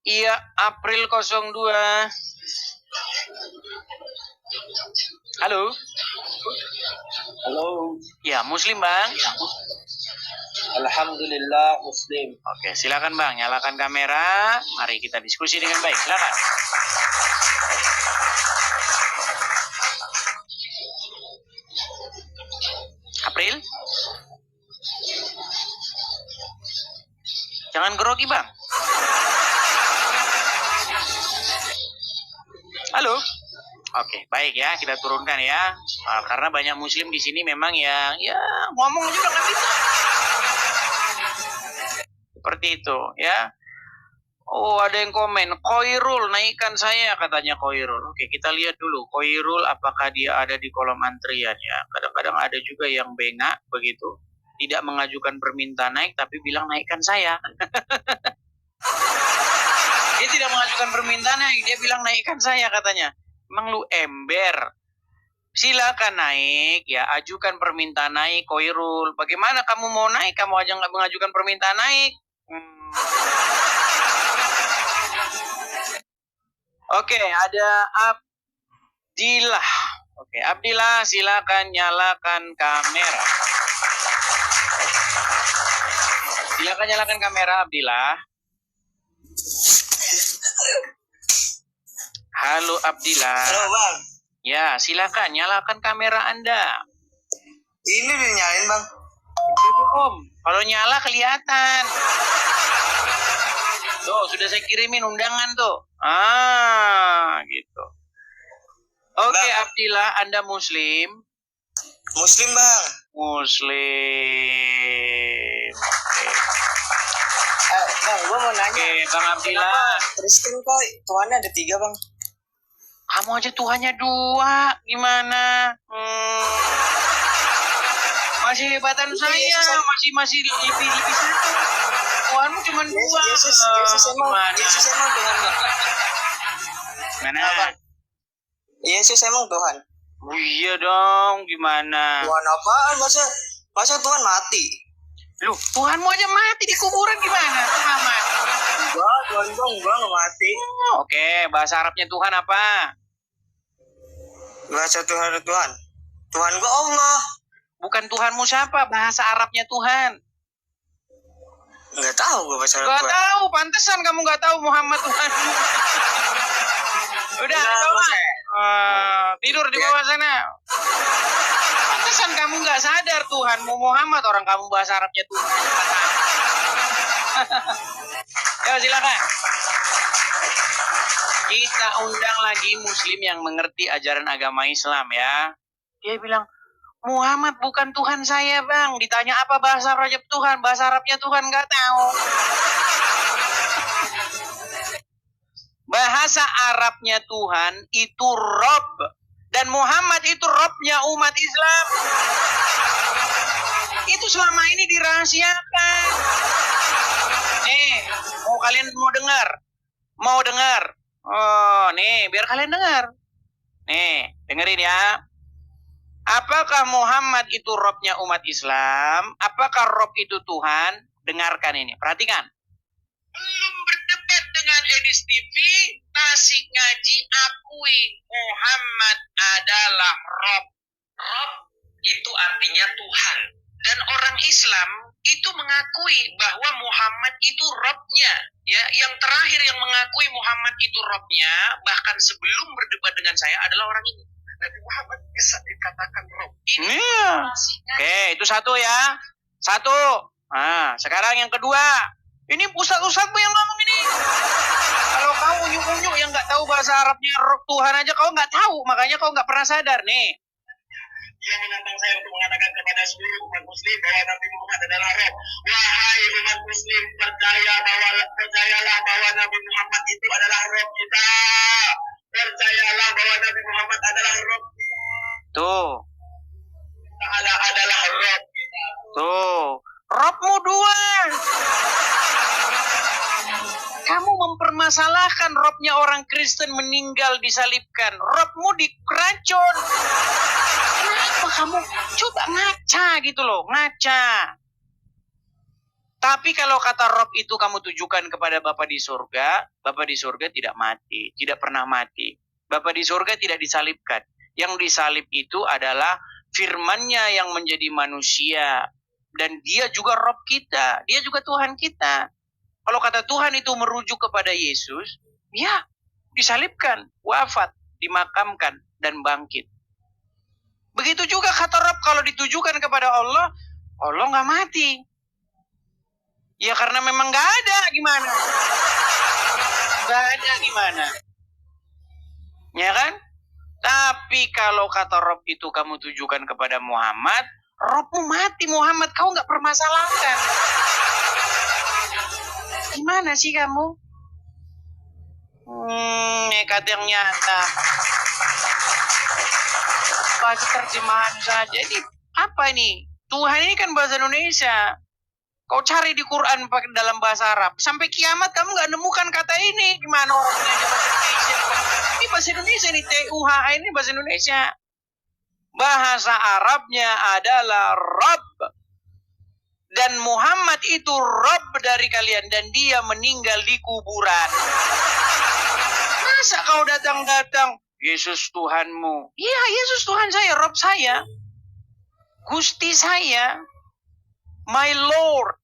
Iya, April 02. Halo. Halo. Ya, Muslim, Bang. Alhamdulillah Muslim. Oke, silakan Bang, nyalakan kamera. Mari kita diskusi dengan baik. Silakan. April? Jangan grogi, Bang. Halo? Oke, baik ya, kita turunkan ya. Karena banyak Muslim di sini memang yang ngomong juga nggak bisa. Seperti itu ya. Oh, ada yang komen, Koirul naikkan saya, katanya Koirul. Oke, kita lihat dulu Koirul apakah dia ada di kolom antrian ya. Kadang-kadang ada juga yang bengak begitu, tidak mengajukan permintaan naik tapi bilang naikkan saya. Dia tidak mengajukan permintaan naik, dia bilang naikkan saya katanya. Emang lu ember. Silakan naik ya, ajukan permintaan naik Koirul. Bagaimana kamu mau naik, kamu aja nggak mengajukan permintaan naik? Oke, ada Abdillah. Oke, Abdillah silakan nyalakan kamera. Silakan nyalakan kamera, Abdillah. Halo Abdillah. Halo Bang, Ya, silakan nyalakan kamera Anda. ini dinyalain Bang. Om, kalau nyala kelihatan. Tuh, sudah saya kirimin undangan tuh. Gitu. Oke, Bang. Abdillah, Anda Muslim? Muslim Bang. Muslim. Oke. Bang, gua mau nanya. Oke, Bang Abdillah. Kristen kok Tuhannya ada 3 Bang? Kamu aja Tuhannya 2. Gimana? Masih hebatan saya. Masih lebih satu. Tuhanmu cuma 2. Yesus emang Tuhan Bang. Mana? Yesus emang Tuhan. Oh, iya dong, gimana? Tuhan apaan? Masa Tuhan mati? Loh, Tuhanmu aja mati di kuburan gimana? Muhammad. Enggak, Tuhan gua nggak mati. Oke, bahasa Arabnya Tuhan apa? Bahasa Tuhan. Tuhan gua Allah. Bukan Tuhanmu siapa? Bahasa Arabnya Tuhan. Nggak tahu gua bahasa Arab Gak Tuhan. tahu, pantesan kamu gak tahu Muhammad Tuhanmu. Udah, Nah, tahu lah. Mas. Tidur di bawah sana. Pantesan kamu gak sadar Tuhanmu Muhammad, orang kamu bahasa Arabnya Tuhan. Ya, silakan. Kita undang lagi Muslim yang mengerti ajaran agama Islam ya. Dia bilang, Muhammad bukan Tuhan saya bang. Ditanya apa bahasa Arab Tuhan, bahasa Arabnya Tuhan nggak tahu. Bahasa Arabnya Tuhan itu Rob, dan Muhammad itu Robnya umat Islam. Itu selama ini dirahasiakan. Nih, kalian mau dengar? Mau dengar? Oh, nih, biar kalian dengar. Nih, dengerin ya. Apakah Muhammad itu Robnya umat Islam? Apakah Rob itu Tuhan? Dengarkan ini, perhatikan. Belum berdebat dengan Edis TV, Tasik Ngaji akui Muhammad adalah Rob. Rob itu artinya Tuhan. Dan orang Islam itu mengakui bahwa Muhammad itu Robnya. Ya, yang terakhir yang mengakui Muhammad itu Robnya, bahkan sebelum berdebat dengan saya adalah orang ini. Nabi Muhammad bisa dikatakan Rob. Ini Oke, itu satu ya. Satu. Nah, sekarang yang kedua. Ini ustadz-ustadzmu yang ngomong ini. Kalau kau unyu-unyu yang nggak tahu bahasa Arabnya Tuhan aja kau nggak tahu, makanya kau nggak pernah sadar nih. Dia menantang saya untuk mengatakan kepada seluruh umat Muslim bahwa Nabi Muhammad adalah Rob. Wahai umat Muslim, percayalah bahwa Nabi Muhammad itu adalah Rob kita. Percayalah bahwa Nabi Muhammad adalah Rob kita. Tuh. Ta'ala adalah Rob kita. Tuh. Robmu 2. Kamu mempermasalahkan Robnya orang Kristen meninggal disalibkan. Robmu dikeracun. Kenapa kamu coba ngaca gitu loh, ngaca. Tapi kalau kata Rob itu kamu tujukan kepada Bapa di surga tidak mati, tidak pernah mati. Bapa di surga tidak disalibkan. Yang disalib itu adalah firman-Nya yang menjadi manusia. Dan dia juga Rob kita, dia juga Tuhan kita. Kalau kata Tuhan itu merujuk kepada Yesus, ya disalibkan, wafat, dimakamkan, dan bangkit. Begitu juga kata Rob kalau ditujukan kepada Allah, Allah nggak mati. Ya karena memang nggak ada, gimana? Nggak ada gimana? Ya kan? Tapi kalau kata Rob itu kamu tujukan kepada Muhammad, Robmu mati Muhammad, kau nggak permasalahkan. Gimana sih kamu? Nekat yang nyata. Baca terjemahan saja. Ini apa ini? Tuhan ini kan bahasa Indonesia. Kau cari di Quran pakai dalam bahasa Arab. Sampai kiamat kamu nggak nemukan kata ini. Gimana orangnya aja bahasa Indonesia? Ini bahasa Indonesia ini. TUHA ini bahasa Indonesia. Bahasa Arabnya adalah Rabb. Dan Muhammad itu Rabb dari kalian. Dan dia meninggal di kuburan. Masa kau datang-datang, Yesus Tuhanmu? Iya, Yesus Tuhan saya, Rabb saya. Gusti saya. My Lord.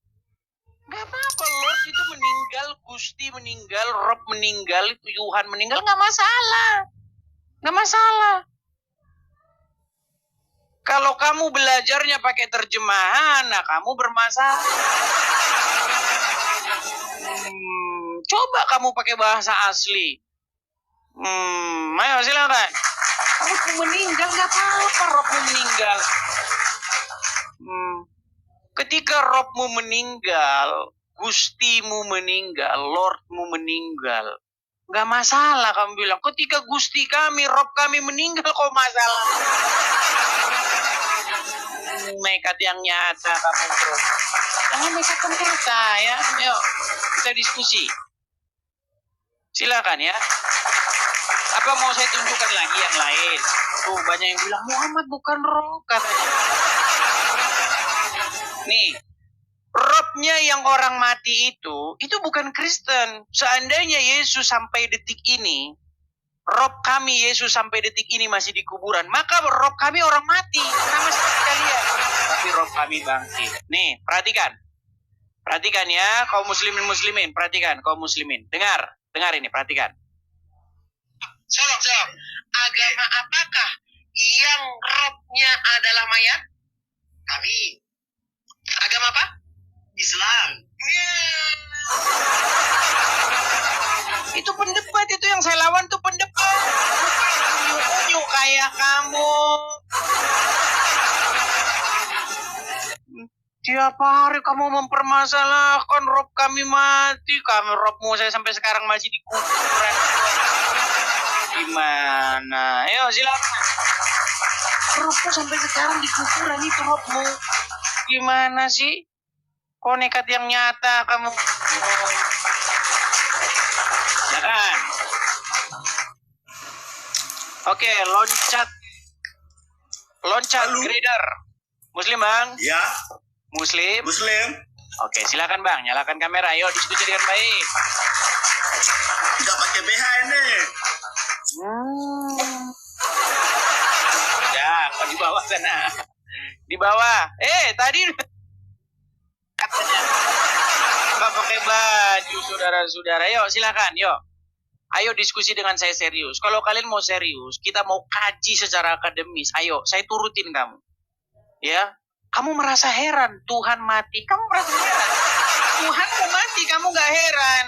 Gak apa-apa, Lord itu meninggal, Gusti meninggal, Rabb meninggal, itu Tuhan meninggal, gak masalah. Gak masalah. Kalau kamu belajarnya pakai terjemahan, nah kamu bermasalah. Coba kamu pakai bahasa asli. Ayo silakan. Robmu meninggal, gak apa-apa Robmu meninggal. Ketika Robmu meninggal, Gustimu meninggal, Lordmu meninggal, gak masalah kamu bilang. Ketika Gusti kami, Rob kami meninggal, kok masalah? Nekat yang nyata kamu bro. Jangan nekat yang nyata ya. Yuk kita diskusi. Silakan ya. Apa mau saya tunjukkan lagi yang lain? Tuh banyak yang bilang Muhammad bukan Rob katanya. Nih, Robnya yang orang mati itu bukan Kristen. Seandainya Yesus sampai detik ini, Rob kami Yesus sampai detik ini masih di kuburan, maka Rob kami orang mati, sama seperti kalian. Tapi Rob kami bangkit. Nih, perhatikan. Perhatikan ya, kaum muslimin, perhatikan kaum muslimin. Dengar ini, perhatikan. Jawab. Agama apakah yang Robnya adalah mayat? Kami. Agama apa? Islam. Itu pendebat, itu yang saya lawan tuh pendebat. Unyu kayak kamu. Tiap hari kamu mempermasalahkan Rob kami mati. Robmu saya sampai sekarang masih di kuburan. Gimana? Ayo silakan. Robmu sampai sekarang di kuburan itu Robmu. Gimana sih? Kok nekat yang nyata kamu? Ya kan? Oke, loncat grader. Muslim bang? Ya, Muslim? Muslim. Oke, silakan bang, nyalakan kamera. Ayo diskusi dengan baik. Tidak pakai BH ini. Ya, kok di bawah sana? Di bawah. Tadi katanya nggak pakai baju, saudara-saudara. Yuk, silakan. Yuk. Ayo diskusi dengan saya serius. Kalau kalian mau serius, kita mau kaji secara akademis. Ayo, saya turutin kamu. Ya, kamu merasa heran Tuhan mati. Kamu merasa heran. Tuhan mau mati, kamu nggak heran.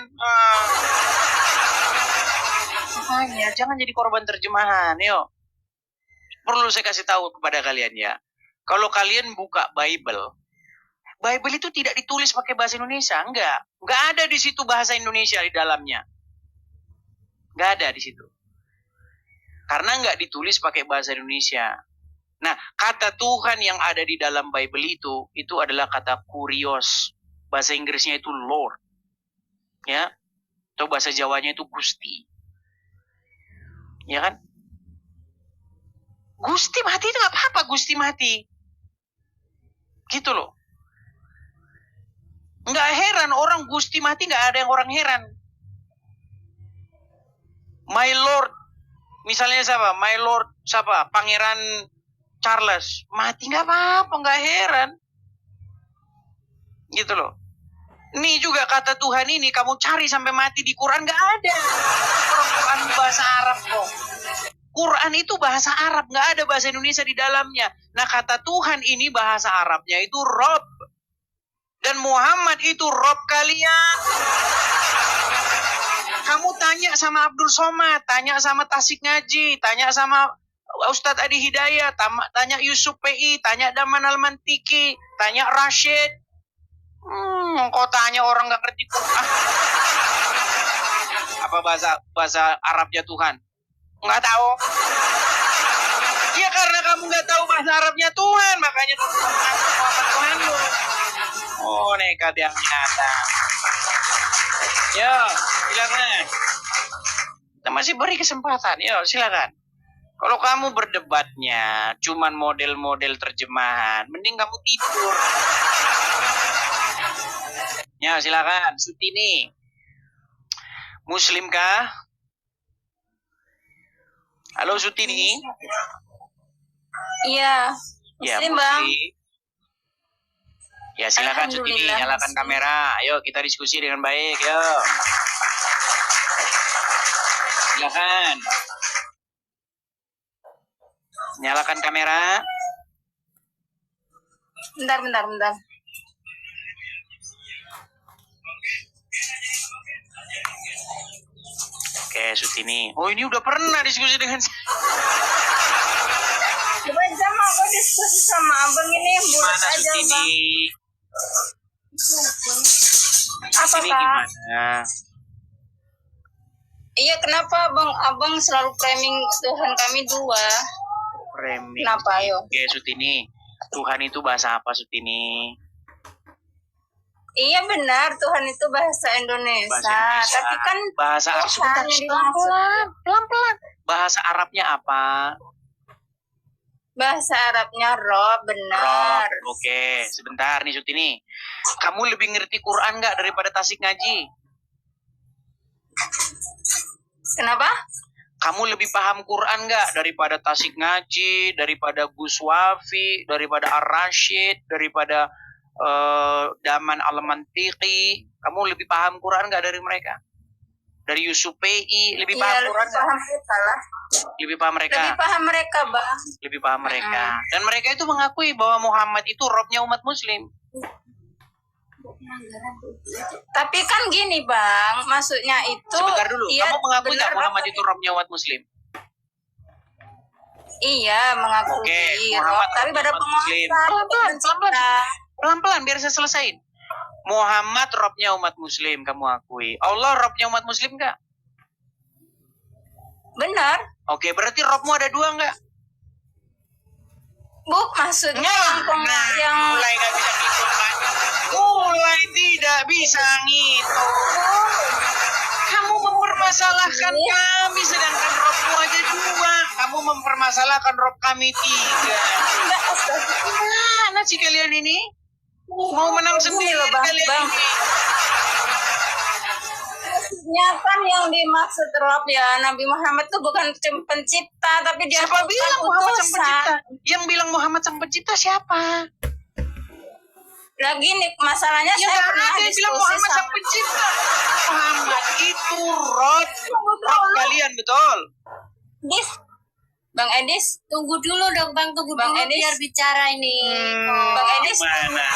Makanya, jangan jadi korban terjemahan. Yuk. Perlu saya kasih tahu kepada kalian ya. Kalau kalian buka Bible itu tidak ditulis pakai bahasa Indonesia. Enggak ada di situ bahasa Indonesia di dalamnya. Enggak ada di situ. Karena enggak ditulis pakai bahasa Indonesia. Nah, kata Tuhan yang ada di dalam Bible itu adalah kata kurios. Bahasa Inggrisnya itu Lord. Ya. Atau bahasa Jawanya itu Gusti. Ya kan? Gusti mati itu gak apa-apa, Gusti mati. Gitu loh. Nggak heran orang Gusti mati, nggak ada yang orang heran. My Lord, misalnya siapa? My Lord siapa? Pangeran Charles mati nggak apa-apa, nggak heran. Gitu loh. Nih juga kata Tuhan ini kamu cari sampai mati di Quran nggak ada. Quran bahasa Arab kok. Quran itu bahasa Arab, nggak ada bahasa Indonesia di dalamnya. Nah kata Tuhan ini bahasa Arabnya itu Rob. Dan Muhammad itu Rob kalian. Kamu tanya sama Abdul Somad, tanya sama Tasik Ngaji, tanya sama Ustadz Adi Hidayat, tanya Yusuf PI, tanya Daman Al-Mantiki, tanya Rashid. Kau tanya orang nggak ngerti Quran. Apa bahasa Arabnya Tuhan? Nggak tahu. Ya karena kamu nggak tahu bahasa Arabnya Tuhan, makanya kamu mengaku Muhammad Tuhan lu. Oh, nekat yang nyata. Yo, silakan. Kita masih beri kesempatan. Yo, silakan. Kalau kamu berdebatnya cuman model-model terjemahan, mending kamu tidur. Ya, silakan. Sutini. Muslim kah? Halo Sutini. Iya. Ya, Muslim, Bang. Ya, silakan Sutini, nyalakan kamera. Ayo kita diskusi dengan baik, yuk. Silakan. Nyalakan kamera. Bentar. Oke, Sutini. Oh, ini udah pernah diskusi dengan Coba sama aku diskusi sama abang ini buat mana aja Sutini? bang. Apa Sutini kak? gimana? Iya kenapa abang selalu framing Tuhan kami dua? Framing. Kenapa ayo? Oke, Sutini. Tuhan itu bahasa apa, Sutini? Iya benar Tuhan itu bahasa Indonesia. Bahasa Indonesia. Tapi kan bahasa Arab. Tuhan yang dimaksud. Pelan-pelan. Bahasa Arabnya apa? Bahasa Arabnya Rob, benar. Rob. Oke, sebentar nih Sutini. Kamu lebih ngerti Quran nggak daripada Tasik Ngaji? Kenapa? Kamu lebih paham Quran nggak daripada Tasik Ngaji, daripada Gus Wafi, daripada Ar-Rashid, daripada Daman Al-Mantiki? Kamu lebih paham Quran nggak dari mereka? Dari Yusuf PI, lebih paham Quran nggak? Lebih paham mereka. Lebih paham mereka, Bang. Lebih paham mereka. Dan mereka itu mengakui bahwa Muhammad itu Robnya umat Muslim. Tapi kan gini, Bang, maksudnya itu Sebentar dulu, dia kamu mengakui nggak benar Muhammad apa- itu Robnya umat Muslim? Iya, mengakui Oke, Rob, Muhammad tapi pada umat Muslim. penguasa Pelan-pelan, biar saya selesaiin. Muhammad Robnya umat Muslim, kamu akui. Allah Robnya umat Muslim nggak? Benar. Oke, berarti Robmu ada dua nggak? Maksudnya yang mulai nggak bisa ngitung kan? Mulai tidak bisa ngitung. Kamu mempermasalahkan kami, sedangkan Robmu aja dua. Kamu mempermasalahkan Rob kami tiga. enggak astagfirullah. Gimana sih kalian ini? Mau menang sendiri loh, Bang. kalian Bang. ini? Maksudnya kan yang dimaksud Rob ya Nabi Muhammad itu bukan pencipta, tapi dia Siapa bilang Muhammad sang utusan. pencipta? Yang bilang Muhammad sang pencipta siapa? Nah gini, masalahnya Ya saya nggak pernah ada yang bilang diskusi Muhammad sang sama pencipta. Muhammad itu Rob kalian, betul? Edis. Bang Edis, Tunggu dulu dong Bang, tunggu Bang dulu Edis. biar bicara ini. Bang Edis. Gimana?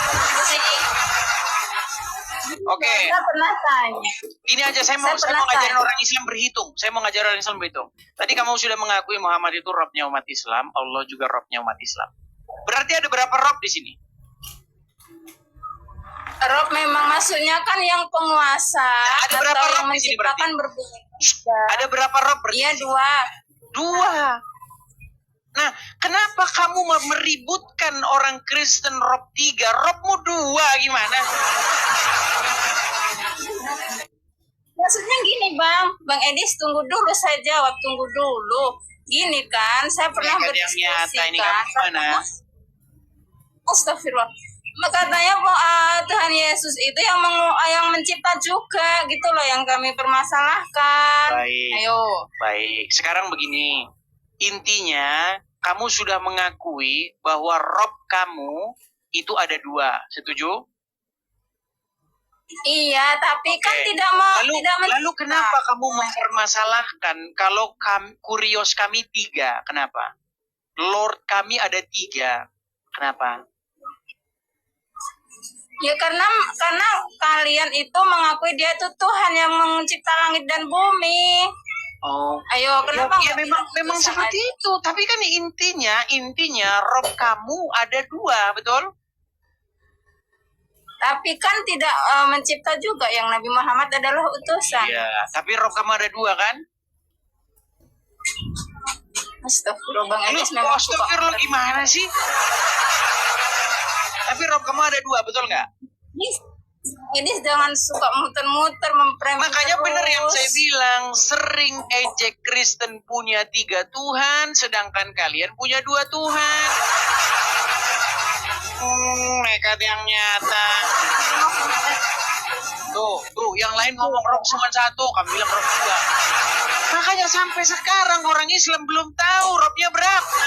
Oke, Saya pernah tanya. gini aja, saya mau Saya pernah ngajarin tanya. orang Islam berhitung. Saya mau ngajarin orang Islam berhitung. Tadi kamu sudah mengakui Muhammad itu Robnya umat Islam, Allah juga Robnya umat Islam. Berarti ada berapa Rob di sini? Rob memang maksudnya kan yang penguasa. Ada berapa atau Rob yang di sini berarti? menciptakan berbeda. Ada berapa Rob berarti? Iya dua. Dua. Nah, kenapa kamu meributkan orang Kristen Rob 3, Robmu 2 gimana? Maksudnya gini Bang Edis tunggu dulu saya jawab, tunggu dulu. Gini kan, saya pernah Mereka yang berdiskusi nyata ini kan. kamu gimana? Astagfirullah. Katanya Tuhan Yesus itu yang mencipta juga gitu loh, yang kami permasalahkan. Baik. Ayo. Baik. Sekarang begini. Intinya kamu sudah mengakui bahwa Rob kamu itu ada 2. Setuju? Iya, tapi kan Oke. tidak mau. Lalu kenapa kamu mempermasalahkan kalau kurios kami 3? Kenapa? Lord kami ada 3. Kenapa? Ya karena kalian itu mengakui dia itu Tuhan yang mencipta langit dan bumi. Oh. Ayo, kenapa Ya, memang seperti itu. Tapi kan intinya Rob kamu ada 2, betul? Tapi kan tidak mencipta juga, yang Nabi Muhammad adalah utusan. Iya, tapi Rob kamu ada 2 kan? Astagfirullah, Bang Enis memang suka. Astagfirullah gimana sih? Tapi Rob kamu ada 2, betul nggak? Ini jangan suka muter-muter mempremi. Makanya benar yang saya bilang, sering ejek Kristen punya 3 Tuhan, sedangkan kalian punya 2 Tuhan. Nekat yang nyata. Tuh, yang lain ngomong Rob cuma 1, kami bilang Rob 2. Makanya sampai sekarang orang Islam belum tahu Robnya berapa.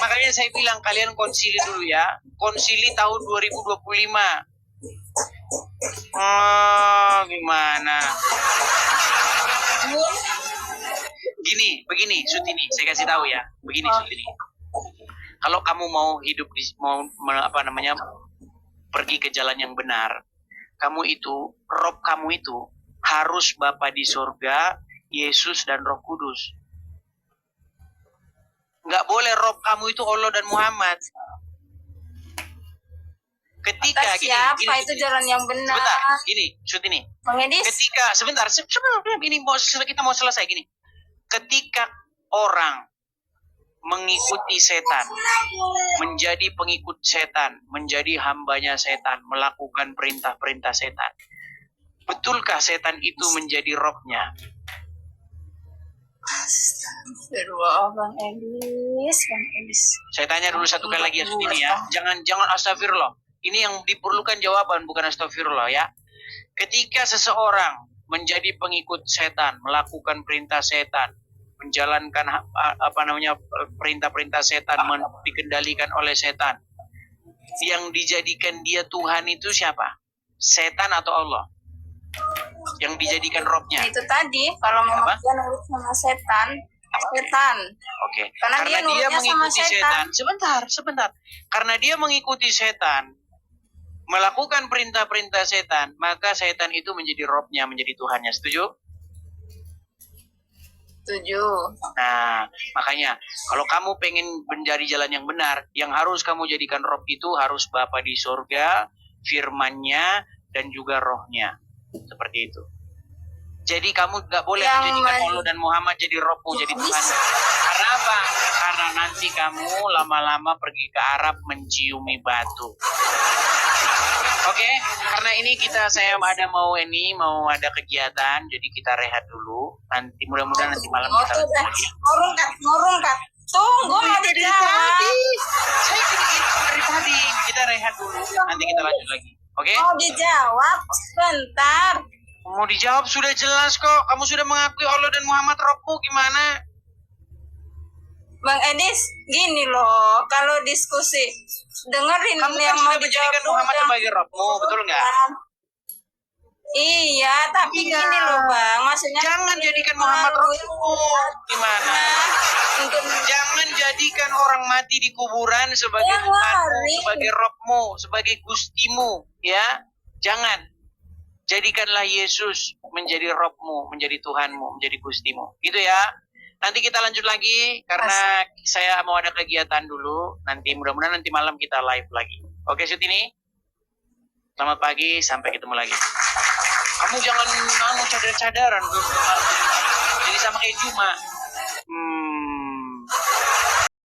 Makanya saya bilang kalian konsili dulu ya. Konsili tahun 2025. Gimana? Begini, Sutini, saya kasih tahu ya. Begini, Sutini. Kalau kamu mau hidup pergi ke jalan yang benar, Rob kamu itu harus Bapa di surga, Yesus dan Roh Kudus. Nggak boleh Rob kamu itu Allah dan Muhammad. Ketika siapa itu jalan yang benar? Sebentar, Sutini. Sebentar, kita mau selesai gini. Ketika orang mengikuti setan, menjadi pengikut setan, menjadi hambanya setan, melakukan perintah-perintah setan, betulkah setan itu menjadi robnya? Bang Elis. Saya tanya dulu satu kali lagi ya, Sutini ya. Jangan astagfirullah. Ini yang diperlukan jawaban, bukan astagfirullah ya. Ketika seseorang menjadi pengikut setan, melakukan perintah setan, menjalankan perintah-perintah setan, dikendalikan oleh setan, yang dijadikan dia Tuhan itu siapa? Setan atau Allah? Yang dijadikan robnya? Itu tadi, kalau mau dia nurut sama setan. Oke. Karena dia mengikuti setan. Sebentar. Karena dia mengikuti setan, melakukan perintah-perintah setan, maka setan itu menjadi robnya, menjadi Tuhannya. Setuju? Setuju. Nah, makanya kalau kamu pengen menjadi jalan yang benar, yang harus kamu jadikan rob itu harus Bapa di surga, firman-Nya, dan juga rohnya. Seperti itu. Jadi kamu gak boleh menjadikan Allah dan Muhammad jadi robmu, jadi Tuhan. Karena apa? Karena nanti kamu lama-lama pergi ke Arab menciumi batu. Oke, karena ini saya mau ada kegiatan, jadi kita rehat dulu. Nanti mudah-mudahan nanti malam kita lagi. Ngurung Kak. Tunggu mau dijawab. Saya dari tadi. Kita rehat dulu, nanti kita lanjut lagi. Oke? Mau dijawab sebentar. Mau dijawab sudah jelas kok. Kamu sudah mengakui Allah dan Muhammad Robmu, gimana? Bang Edis, gini loh, kalau diskusi dengerin kamu yang kan mau sudah menjadikan Muhammad sebagai Robmu, betul nggak? Iya, tapi gini loh Bang, maksudnya jangan jadikan Muhammad Robmu, gimana? Jangan jadikan orang mati di kuburan sebagai Tuhanmu, sebagai Robmu, sebagai Gustimu, ya? Jangan. Jadikanlah Yesus menjadi Robmu, menjadi Tuhanmu, menjadi Gustimu. Gitu ya. Nanti kita lanjut lagi karena saya mau ada kegiatan dulu. Nanti mudah-mudahan nanti malam kita live lagi. Oke, Sutini? Selamat pagi, sampai ketemu lagi. Kamu jangan cadar-cadaran. Jadi sama kayak Juma.